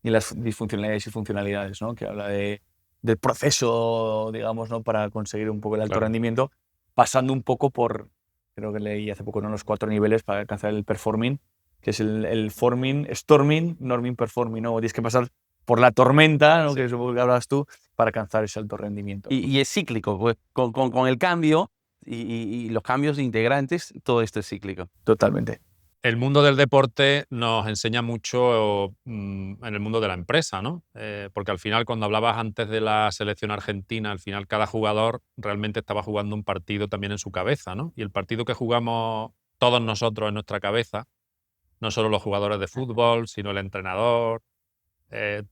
y las disfuncionalidades y funcionalidades, ¿no? Que habla del proceso, digamos, ¿no? Para conseguir un poco el alto Claro. rendimiento, pasando un poco por, creo que leí hace poco, ¿no? Los 4 niveles para alcanzar el performing, que es el forming, storming, norming, performing, ¿no? Tienes que pasar por la tormenta, ¿no? Sí. Que es lo que hablas tú, para alcanzar ese alto rendimiento. Y es cíclico, pues, con el cambio y los cambios integrantes, todo esto es cíclico. Totalmente. El mundo del deporte nos enseña mucho en el mundo de la empresa, ¿no? Porque al final, cuando hablabas antes de la selección argentina, al final cada jugador realmente estaba jugando un partido también en su cabeza, ¿no? Y el partido que jugamos todos nosotros en nuestra cabeza, no solo los jugadores de fútbol, sino el entrenador,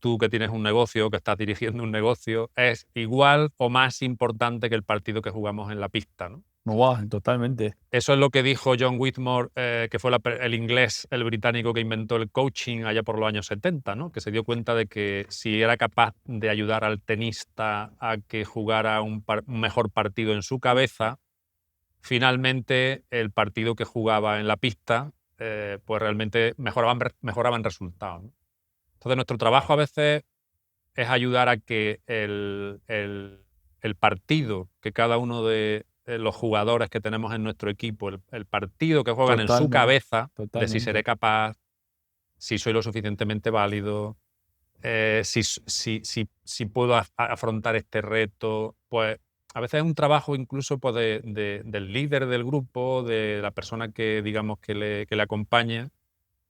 tú que tienes un negocio, que estás dirigiendo un negocio, es igual o más importante que el partido que jugamos en la pista, ¿no? Wow, totalmente. Eso es lo que dijo John Whitmore, que fue el inglés, el británico que inventó el coaching allá por los años 70, ¿no? Que se dio cuenta de que si era capaz de ayudar al tenista a que jugara un mejor partido en su cabeza, finalmente el partido que jugaba en la pista, pues realmente mejoraban resultados, ¿no? Entonces nuestro trabajo a veces es ayudar a que el partido que cada uno de los jugadores que tenemos en nuestro equipo, el partido que juegan en su Totalmente, cabeza, de si totalmente. seré capaz si soy lo suficientemente válido, si puedo afrontar este reto. Pues a veces es un trabajo incluso pues, del líder del grupo, de la persona que digamos que le acompaña,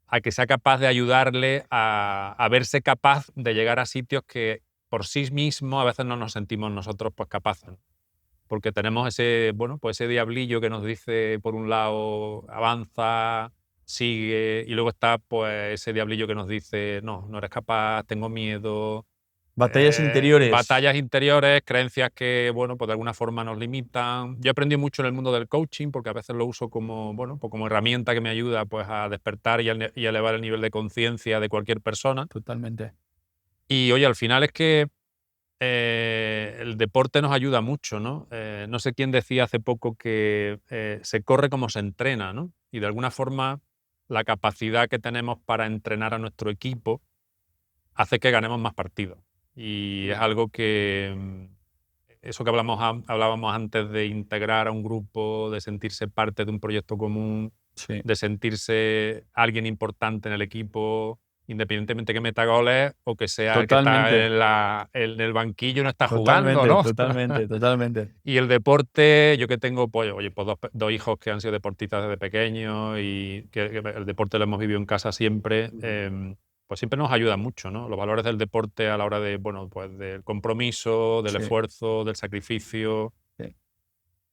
a que sea capaz de ayudarle a verse capaz de llegar a sitios que por sí mismo a veces no nos sentimos nosotros pues capaces. Porque tenemos ese, bueno, pues ese diablillo que nos dice, por un lado, avanza, sigue, y luego está pues ese diablillo que nos dice, no, no eres capaz, tengo miedo. Batallas interiores. Batallas interiores, creencias que, bueno, pues de alguna forma nos limitan. Yo he aprendido mucho en el mundo del coaching porque a veces lo uso como, bueno, pues como herramienta que me ayuda pues a despertar y a elevar el nivel de conciencia de cualquier persona. Totalmente. Y oye, al final es que el deporte nos ayuda mucho, ¿no? No sé quién decía hace poco que se corre como se entrena, ¿no? Y de alguna forma la capacidad que tenemos para entrenar a nuestro equipo hace que ganemos más partidos. Y es algo que, eso que hablábamos antes de integrar a un grupo, de sentirse parte de un proyecto común, Sí. de sentirse alguien importante en el equipo, independientemente que meta goles o que sea el que Totalmente. está en el banquillo y no está jugando, Totalmente, ¿no? totalmente, totalmente. Y el deporte, yo que tengo pues, oye, pues dos hijos que han sido deportistas desde pequeños y que el deporte lo hemos vivido en casa siempre, pues siempre nos ayuda mucho, ¿no? Los valores del deporte a la hora de, bueno, pues del compromiso, del Sí. esfuerzo, del sacrificio. Sí.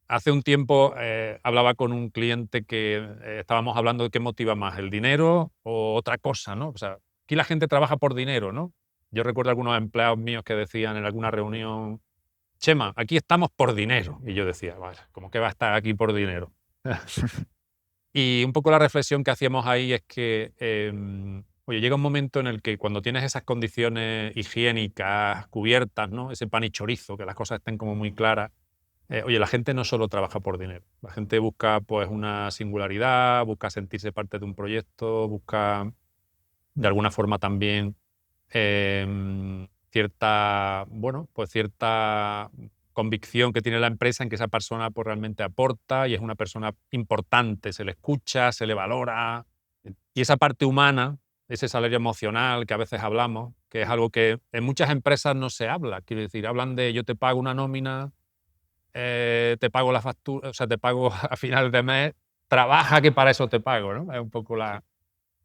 Hace un tiempo hablaba con un cliente que estábamos hablando de qué motiva más, el dinero o otra cosa, ¿no? O sea, aquí la gente trabaja por dinero, ¿no? Yo recuerdo algunos empleados míos que decían en alguna reunión, Chema, aquí estamos por dinero. Y yo decía, vale, ¿cómo que va a estar aquí por dinero? Y un poco la reflexión que hacíamos ahí es que, oye, llega un momento en el que cuando tienes esas condiciones higiénicas cubiertas, ¿no? Ese pan y chorizo, que las cosas estén como muy claras, oye, la gente no solo trabaja por dinero. La gente busca pues una singularidad, busca sentirse parte de un proyecto, busca de alguna forma también cierta, bueno, pues cierta convicción que tiene la empresa en que esa persona pues, realmente aporta y es una persona importante, se le escucha, se le valora. Y esa parte humana, ese salario emocional que a veces hablamos, que es algo que en muchas empresas no se habla. Quiero decir, hablan de yo te pago una nómina, te pago la factura, o sea, te pago a final de mes, trabaja que para eso te pago, ¿no? Es un poco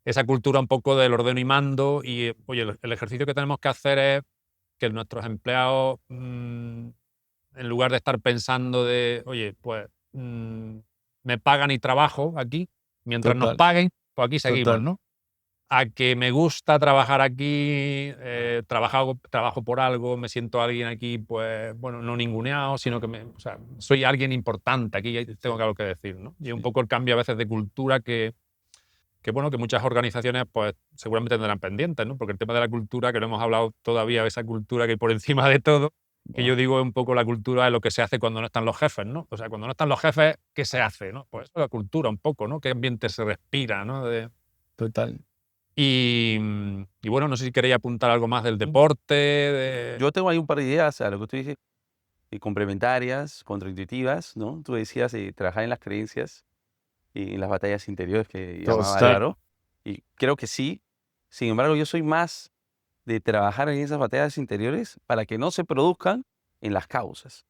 esa cultura un poco del ordeno y mando y, oye, el ejercicio que tenemos que hacer es que nuestros empleados, en lugar de estar pensando de, oye, pues me pagan y trabajo aquí, mientras nos Total, paguen, pues aquí seguimos, total. ¿no? A que me gusta trabajar aquí, trabajo por algo, me siento alguien aquí, pues, bueno, no ninguneado, sino que o sea, soy alguien importante aquí y tengo algo que decir, ¿no? Y un poco el cambio a veces de cultura que bueno, que muchas organizaciones pues seguramente tendrán pendientes, ¿no? Porque el tema de la cultura, que no hemos hablado todavía de esa cultura que hay por encima de todo, que yo digo es un poco la cultura de lo que se hace cuando no están los jefes, ¿no? O sea, cuando no están los jefes, ¿qué se hace, no? Pues la cultura un poco, ¿no? ¿Qué ambiente se respira, no? Total. Y bueno, no sé si queréis apuntar algo más del deporte, Yo tengo ahí un par de ideas a lo que tú dices, complementarias, contraintuitivas, ¿no? Tú decías trabajar en las creencias y en las batallas interiores que llamaba Total. Álvaro, y creo que sí. Sin embargo, yo soy más de trabajar en esas batallas interiores para que no se produzcan en las causas.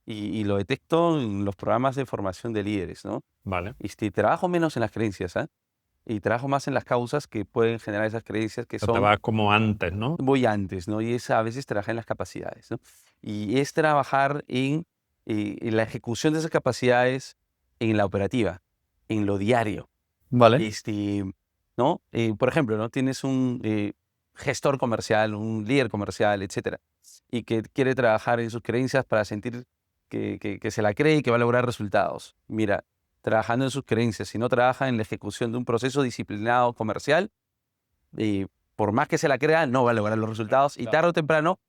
Y lo detecto en los programas de formación de líderes, ¿no? Vale. Trabajo menos en las creencias, ¿ah? Y trabajo más en las causas que pueden generar esas creencias que O sea, te son vas como antes, ¿no? voy antes, ¿no? Y es a veces trabajar en las capacidades, ¿no? Y es trabajar en la ejecución de esas capacidades en la operativa, en lo diario. Vale. ¿No? Por ejemplo, ¿no? Tienes un gestor comercial, un líder comercial, etcétera, y que quiere trabajar en sus creencias para sentir que se la cree y que va a lograr resultados. Mira, trabajando en sus creencias, si no trabaja en la ejecución de un proceso disciplinado comercial, por más que se la crea, no va a lograr los resultados y tarde o temprano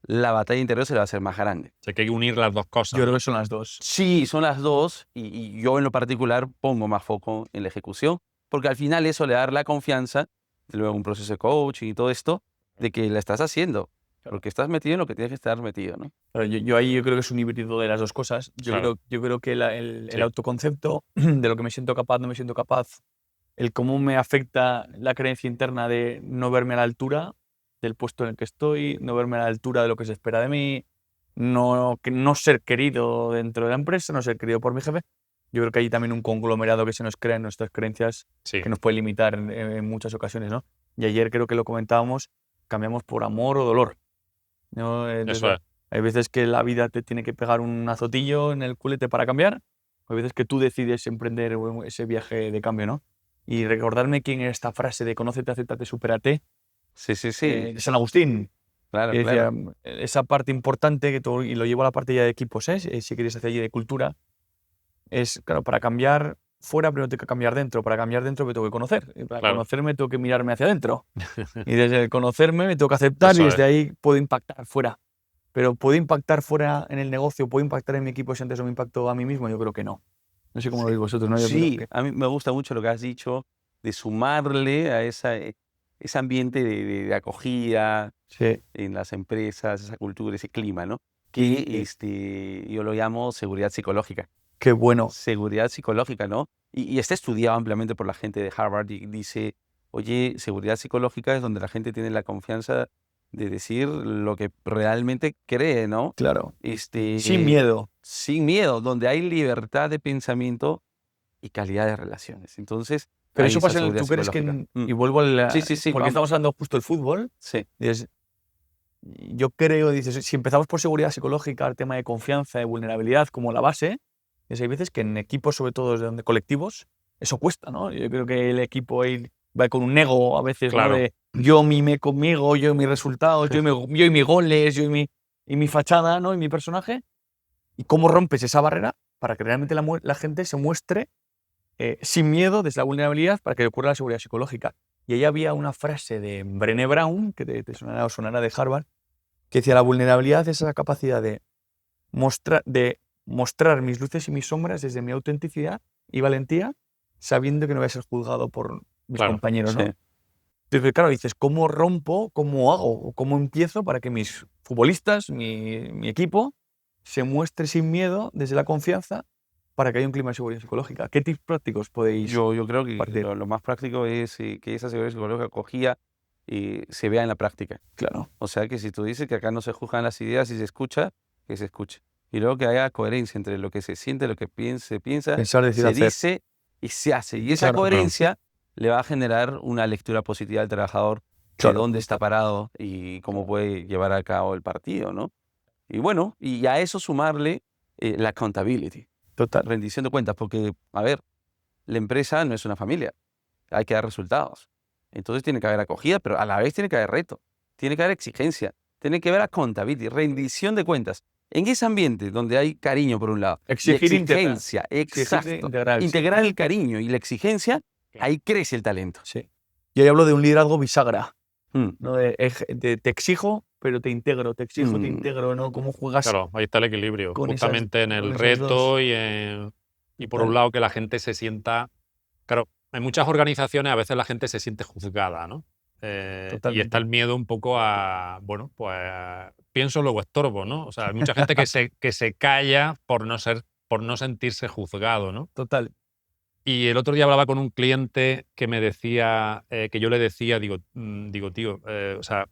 la batalla interior se le va a hacer más grande. O sea, que hay que unir las dos cosas. Yo creo que son las dos. Sí, son las dos y yo en lo particular pongo más foco en la ejecución porque al final eso le da la confianza, luego un proceso de coaching y todo esto, de que la estás haciendo, porque estás metido en lo que tienes que estar metido, ¿no? Pero yo ahí yo creo que es un híbrido de las dos cosas. Claro. Yo creo que el Sí. autoconcepto de lo que me siento capaz, no me siento capaz, el cómo me afecta la creencia interna de no verme a la altura del puesto en el que estoy, no verme a la altura de lo que se espera de mí, no ser querido dentro de la empresa, no ser querido por mi jefe. Yo creo que hay también un conglomerado que se nos crea en nuestras creencias Sí, que nos puede limitar en muchas ocasiones, ¿no? Y ayer creo que lo comentábamos, cambiamos por amor o dolor, ¿no? eso es. Hay veces que la vida te tiene que pegar un azotillo en el culete para cambiar, hay veces que tú decides emprender ese viaje de cambio, ¿no? Y recordarme quién era esta frase de conócete, acéptate, supérate, Sí, sí, sí. de San Agustín, Claro, que decía, claro. esa parte importante, y lo llevo a la parte ya de equipos, si queréis hacer allí de cultura, es, claro, para cambiar fuera primero tengo que cambiar dentro, para cambiar dentro me tengo que conocer, y para Claro. conocerme tengo que mirarme hacia adentro, y desde el conocerme me tengo que aceptar y Eso desde es. ahí puedo impactar fuera. Pero ¿puedo impactar fuera en el negocio? ¿Puedo impactar en mi equipo si antes no me impacto a mí mismo? Yo creo que no. No sé cómo lo Sí, veis vosotros, ¿no? Yo creo sí, que a mí me gusta mucho lo que has dicho de sumarle a ese ambiente de acogida sí. en las empresas, esa cultura, ese clima, ¿no? Y Que yo lo llamo seguridad psicológica. qué bueno, Seguridad psicológica, ¿no? Y está estudiado ampliamente por la gente de Harvard y dice, oye, seguridad psicológica es donde la gente tiene la confianza de decir lo que realmente cree, ¿no? claro. Sin Este, miedo. sin miedo, donde hay libertad de pensamiento y calidad de relaciones. Entonces, Pero hay eso esa pasa seguridad ¿tú crees que psicológica. y vuelvo Sí, sí, sí, porque vamos. estamos hablando justo del fútbol, Sí, es yo creo, dices, si empezamos por seguridad psicológica, el tema de confianza, de vulnerabilidad como la base, hay veces que en equipos, sobre todo de colectivos, eso cuesta, ¿no? Yo creo que el equipo ahí va con un ego a veces, ¿no? Claro. De yo mimé conmigo, yo y mis resultados, yo y mis goles, y mi fachada, ¿no? Y mi personaje. ¿Y cómo rompes esa barrera para que realmente la gente se muestre sin miedo desde la vulnerabilidad para que ocurra la seguridad psicológica? Y ahí había una frase de Brené Brown, que te sonará o sonará de Harvard, que decía, la vulnerabilidad es esa capacidad de mostrar mis luces y mis sombras desde mi autenticidad y valentía, sabiendo que no voy a ser juzgado por mis Claro. compañeros, sí. ¿no? Entonces, claro, dices, ¿cómo rompo, cómo hago, o cómo empiezo para que mis futbolistas, mi equipo, se muestre sin miedo desde la confianza para que haya un clima de seguridad psicológica? ¿Qué tips prácticos podéis Yo creo que compartir? lo más práctico es que esa seguridad psicológica acogida se vea en la práctica. Claro, O sea, que si tú dices que acá no se juzgan las ideas y se escucha, que se escuche. Y luego que haya coherencia entre lo que se siente, lo que se piensa, pensar, decir, se hacer. dice y se hace. Y esa Claro, Claro. coherencia le va a generar una lectura positiva al trabajador de claro, dónde está parado y cómo puede llevar a cabo el partido, ¿no? Y bueno, y a eso sumarle la accountability, total. rendición de cuentas, porque, a ver, la empresa no es una familia, hay que dar resultados. Entonces tiene que haber acogida, pero a la vez tiene que haber reto, tiene que haber exigencia, tiene que haber accountability, rendición de cuentas. En ese ambiente donde hay cariño por un lado y Exigir integrar. exigencia, Exigir exacto, integrar, sí. integrar el cariño y la exigencia, ahí crece el talento. Sí. Yo ahí hablo de un liderazgo bisagra, Mm, ¿no? Te exijo, pero te integro, te exijo, te mm, integro, ¿no? ¿Cómo juegas Claro, ahí está el equilibrio, con justamente en el esas dos? reto y por un Total, lado que la gente se sienta. Claro, en muchas organizaciones a veces la gente se siente juzgada, ¿no? Y está totalmente. el miedo un poco a, bueno, pues pienso luego estorbo, ¿no? O sea, hay mucha gente que se calla por no sentirse juzgado, ¿no? Total. Y el otro día hablaba con un cliente que me decía, que yo le decía, digo, tío, o sea,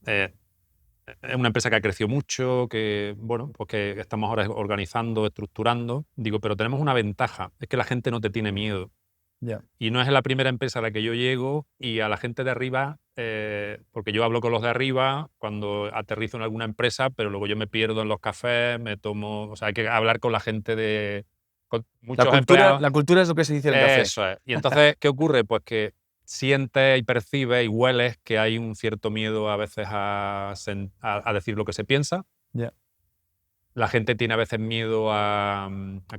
eh, es una empresa que ha crecido mucho, que, bueno, pues que estamos ahora organizando, estructurando. Digo, pero tenemos una ventaja, es que la gente no te tiene miedo. Ya. Y no es la primera empresa a la que yo llego y a la gente de arriba, porque yo hablo con los de arriba cuando aterrizo en alguna empresa, pero luego yo me pierdo en los cafés, me tomo, o sea, hay que hablar con la gente con muchos empleados. La cultura es lo que se dice en el café. Eso es. Y entonces, ¿qué ocurre? Pues que sientes y percibes y hueles que hay un cierto miedo a veces a decir lo que se piensa. Ya. La gente tiene a veces miedo a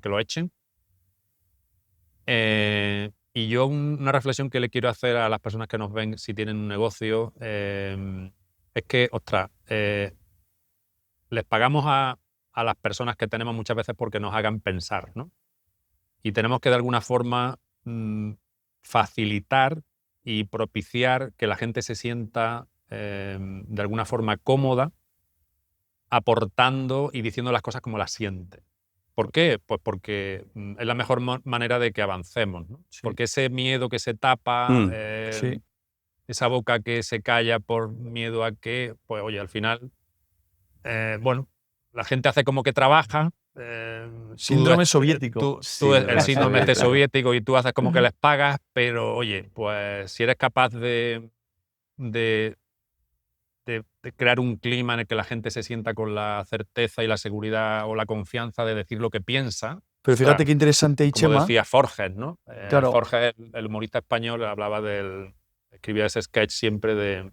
que lo echen. Y yo una reflexión que le quiero hacer a las personas que nos ven si tienen un negocio es que, ostras, les pagamos a las personas que tenemos muchas veces porque nos hagan pensar, ¿no? Y tenemos que de alguna forma facilitar y propiciar que la gente se sienta de alguna forma cómoda aportando y diciendo las cosas como las siente. ¿Por qué? Pues porque es la mejor manera de que avancemos, ¿no? Sí. Porque ese miedo que se tapa, Mm. Sí. esa boca que se calla por miedo a que, pues oye, al final, bueno, la gente hace como que trabaja. Síndrome soviético. El síndrome soviético. soviético y tú haces como que les pagas, pero oye, pues si eres capaz de, de crear un clima en el que la gente se sienta con la certeza y la seguridad o la confianza de decir lo que piensa. Pero fíjate Ostras, qué interesante, como Chema. decía Forges, ¿no? Claro. Forges, el humorista español, hablaba escribía ese sketch siempre de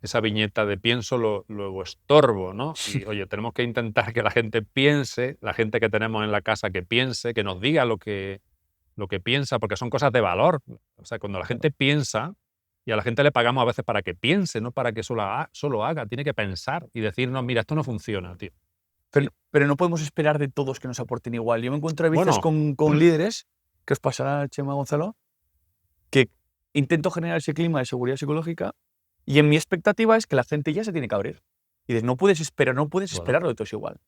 esa viñeta de pienso, luego estorbo, ¿no? Y oye, tenemos que intentar que la gente piense, la gente que tenemos en la casa que piense, que nos diga lo que piensa, porque son cosas de valor. O sea, cuando la gente piensa, y a la gente le pagamos a veces para que piense, no para que solo haga, tiene que pensar y decirnos, mira, esto no funciona, tío. Pero no podemos esperar de todos que nos aporten igual. Yo me encuentro a veces Bueno. con líderes, que os pasará, Chema, Gonzalo, que intento generar ese clima de seguridad psicológica y en mi expectativa es que la gente ya se tiene que abrir. Y dices, no puedes esperarlo de todos igual.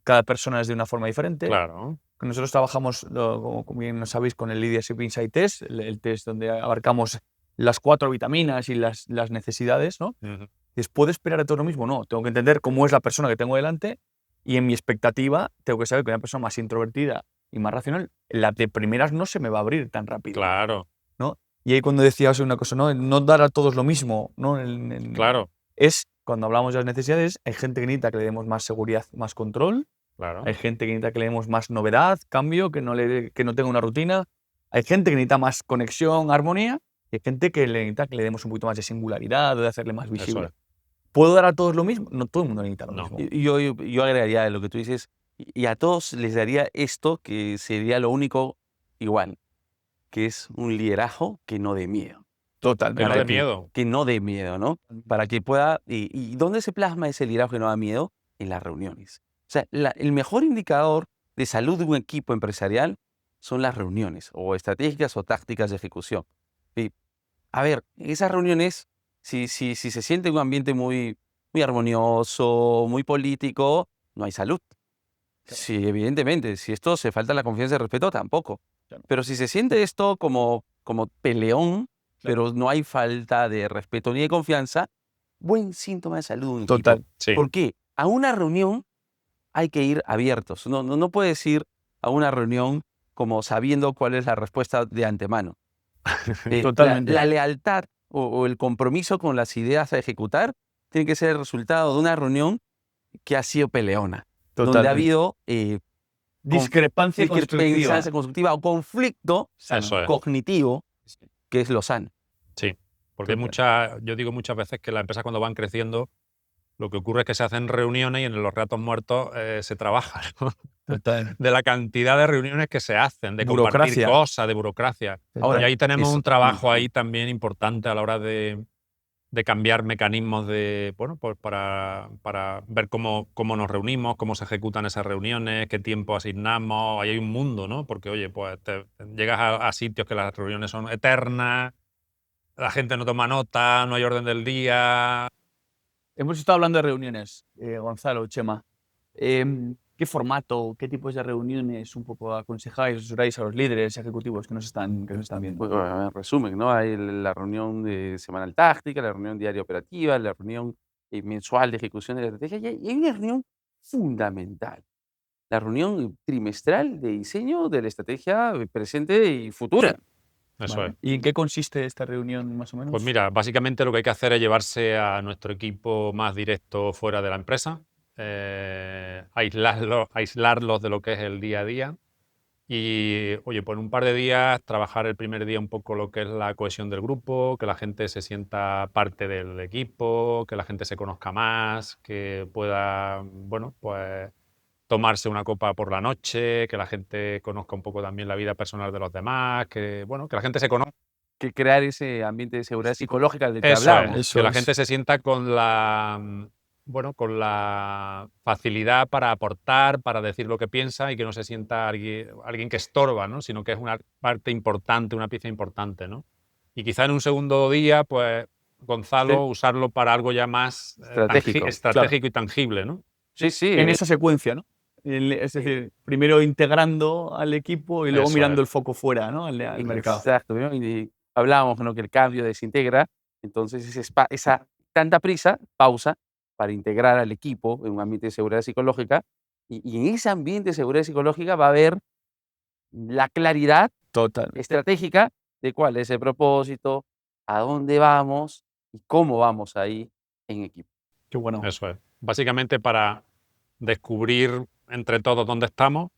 Cada persona es de una forma diferente. Claro. Nosotros trabajamos, como bien sabéis, con el Leadership Insight Test, el test donde abarcamos las 4 vitaminas y las necesidades, ¿no? Dices, ¿puedo esperar de todo lo mismo? No, tengo que entender cómo es la persona que tengo delante y en mi expectativa tengo que saber que una persona más introvertida y más racional, la de primeras no se me va a abrir tan rápido. Claro. ¿No? Y ahí cuando decías una cosa, no dar a todos lo mismo, ¿no? Claro. Es cuando hablamos de las necesidades, hay gente que necesita que le demos más seguridad, más control. Claro. Hay gente que necesita que le demos más novedad, cambio, que no tenga una rutina. Hay gente que necesita más conexión, armonía. Y hay gente que necesita que le demos un poquito más de singularidad o de hacerle más visible. ¿Puedo dar a todos lo mismo? No todo el mundo necesita lo mismo. Yo agregaría lo que tú dices, y a todos les daría esto que sería lo único igual, que es un liderazgo que no dé miedo. Totalmente. Que no dé miedo. Que no dé miedo, ¿no? Para que pueda... ¿Y dónde se plasma ese liderazgo que no da miedo? En las reuniones. O sea, el mejor indicador de salud de un equipo empresarial son las reuniones, o estratégicas o tácticas de ejecución. Y, a ver, en esas reuniones, si se siente un ambiente muy armonioso, muy político, no hay salud. Sí, evidentemente, si esto se falta la confianza y el respeto, tampoco. Claro. Pero si se siente esto como peleón, pero no hay falta de respeto ni de confianza, buen síntoma de salud de un Total. equipo. Sí. ¿Por qué? A una reunión hay que ir abiertos. No puedes ir a una reunión como sabiendo cuál es la respuesta de antemano. Totalmente. La lealtad o el compromiso con las ideas a ejecutar tiene que ser el resultado de una reunión que ha sido peleona. Totalmente. Donde ha habido discrepancia constructiva o conflicto cognitivo, que es lo sano. Sí, porque yo digo muchas veces que las empresas cuando van creciendo, lo que ocurre es que se hacen reuniones y en los ratos muertos se trabaja, ¿no? Total. De la cantidad de reuniones que se hacen, de Burocracia. compartir cosas, de burocracia. Ahora, y ahí tenemos eso. un trabajo ahí también importante a la hora de cambiar mecanismos pues para ver cómo nos reunimos, cómo se ejecutan esas reuniones, qué tiempo asignamos. Ahí hay un mundo, ¿no? Porque, oye, pues llegas a sitios que las reuniones son eternas, la gente no toma nota, no hay orden del día. Hemos estado hablando de reuniones, Gonzalo, Chema. ¿Qué formato, qué tipos de reuniones un poco aconsejáis, asesoráis a los líderes ejecutivos que nos están viendo? Pues, bueno, en resumen, ¿no? Hay la reunión de semanal táctica, la reunión diaria operativa, la reunión mensual de ejecución de la estrategia, y hay una reunión fundamental, la reunión trimestral de diseño de la estrategia presente y futura. Eso es. ¿Y en qué consiste esta reunión más o menos? Pues mira, básicamente lo que hay que hacer es llevarse a nuestro equipo más directo fuera de la empresa, aislarlos de lo que es el día a día y, oye, por un par de días trabajar el primer día un poco lo que es la cohesión del grupo, que la gente se sienta parte del equipo, que la gente se conozca más, que pueda, bueno, pues tomarse una copa por la noche, que la gente conozca un poco también la vida personal de los demás, que, bueno, que la gente se conozca. Que crear ese ambiente de seguridad psicológica del que Eso hablamos. es, que la gente se sienta con la facilidad para aportar, para decir lo que piensa y que no se sienta alguien que estorba, ¿no? Sino que es una parte importante, una pieza importante, ¿no? Y quizá en un segundo día, pues, Gonzalo, usarlo para algo ya más estratégico y tangible, ¿no? Sí. En esa secuencia, ¿no? Es decir, primero integrando al equipo y luego Eso mirando es. el foco fuera, ¿no? Al mercado. Exacto, ¿no? Y hablábamos, ¿no?, que el cambio desintegra, entonces esa tanta prisa, pausa, para integrar al equipo en un ambiente de seguridad psicológica, y en ese ambiente de seguridad psicológica va a haber la claridad Total. estratégica de cuál es el propósito, a dónde vamos y cómo vamos ahí en equipo. Qué bueno. Eso es. Básicamente para descubrir entre todos dónde estamos,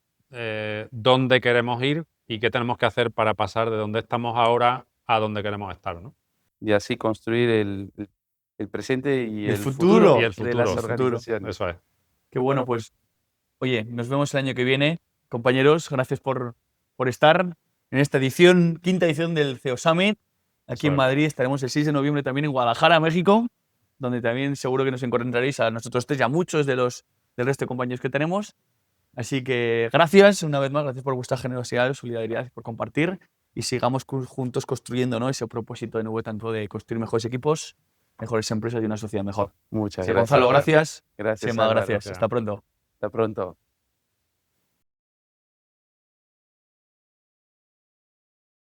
dónde queremos ir y qué tenemos que hacer para pasar de donde estamos ahora a donde queremos estar, ¿no? Y así construir el presente y El el futuro. Y el de las futuro. organizaciones. Eso es. Qué bueno, pues, oye, nos vemos el año que viene. Compañeros, gracias por estar en esta edición, quinta edición del CEO Summit. Aquí Eso en es. Madrid estaremos el 6 de noviembre también en Guadalajara, México, donde también seguro que nos encontraréis a nosotros tres y a muchos del resto de compañeros que tenemos. Así que gracias una vez más, gracias por vuestra generosidad, solidaridad, por compartir y sigamos juntos construyendo, ¿no?, ese propósito de nuevo tanto de construir mejores equipos, mejores empresas y una sociedad mejor. Muchas Sí, gracias. Gonzalo, gracias. Gracias, Chema, Álvaro. gracias. Hasta pronto. Hasta pronto.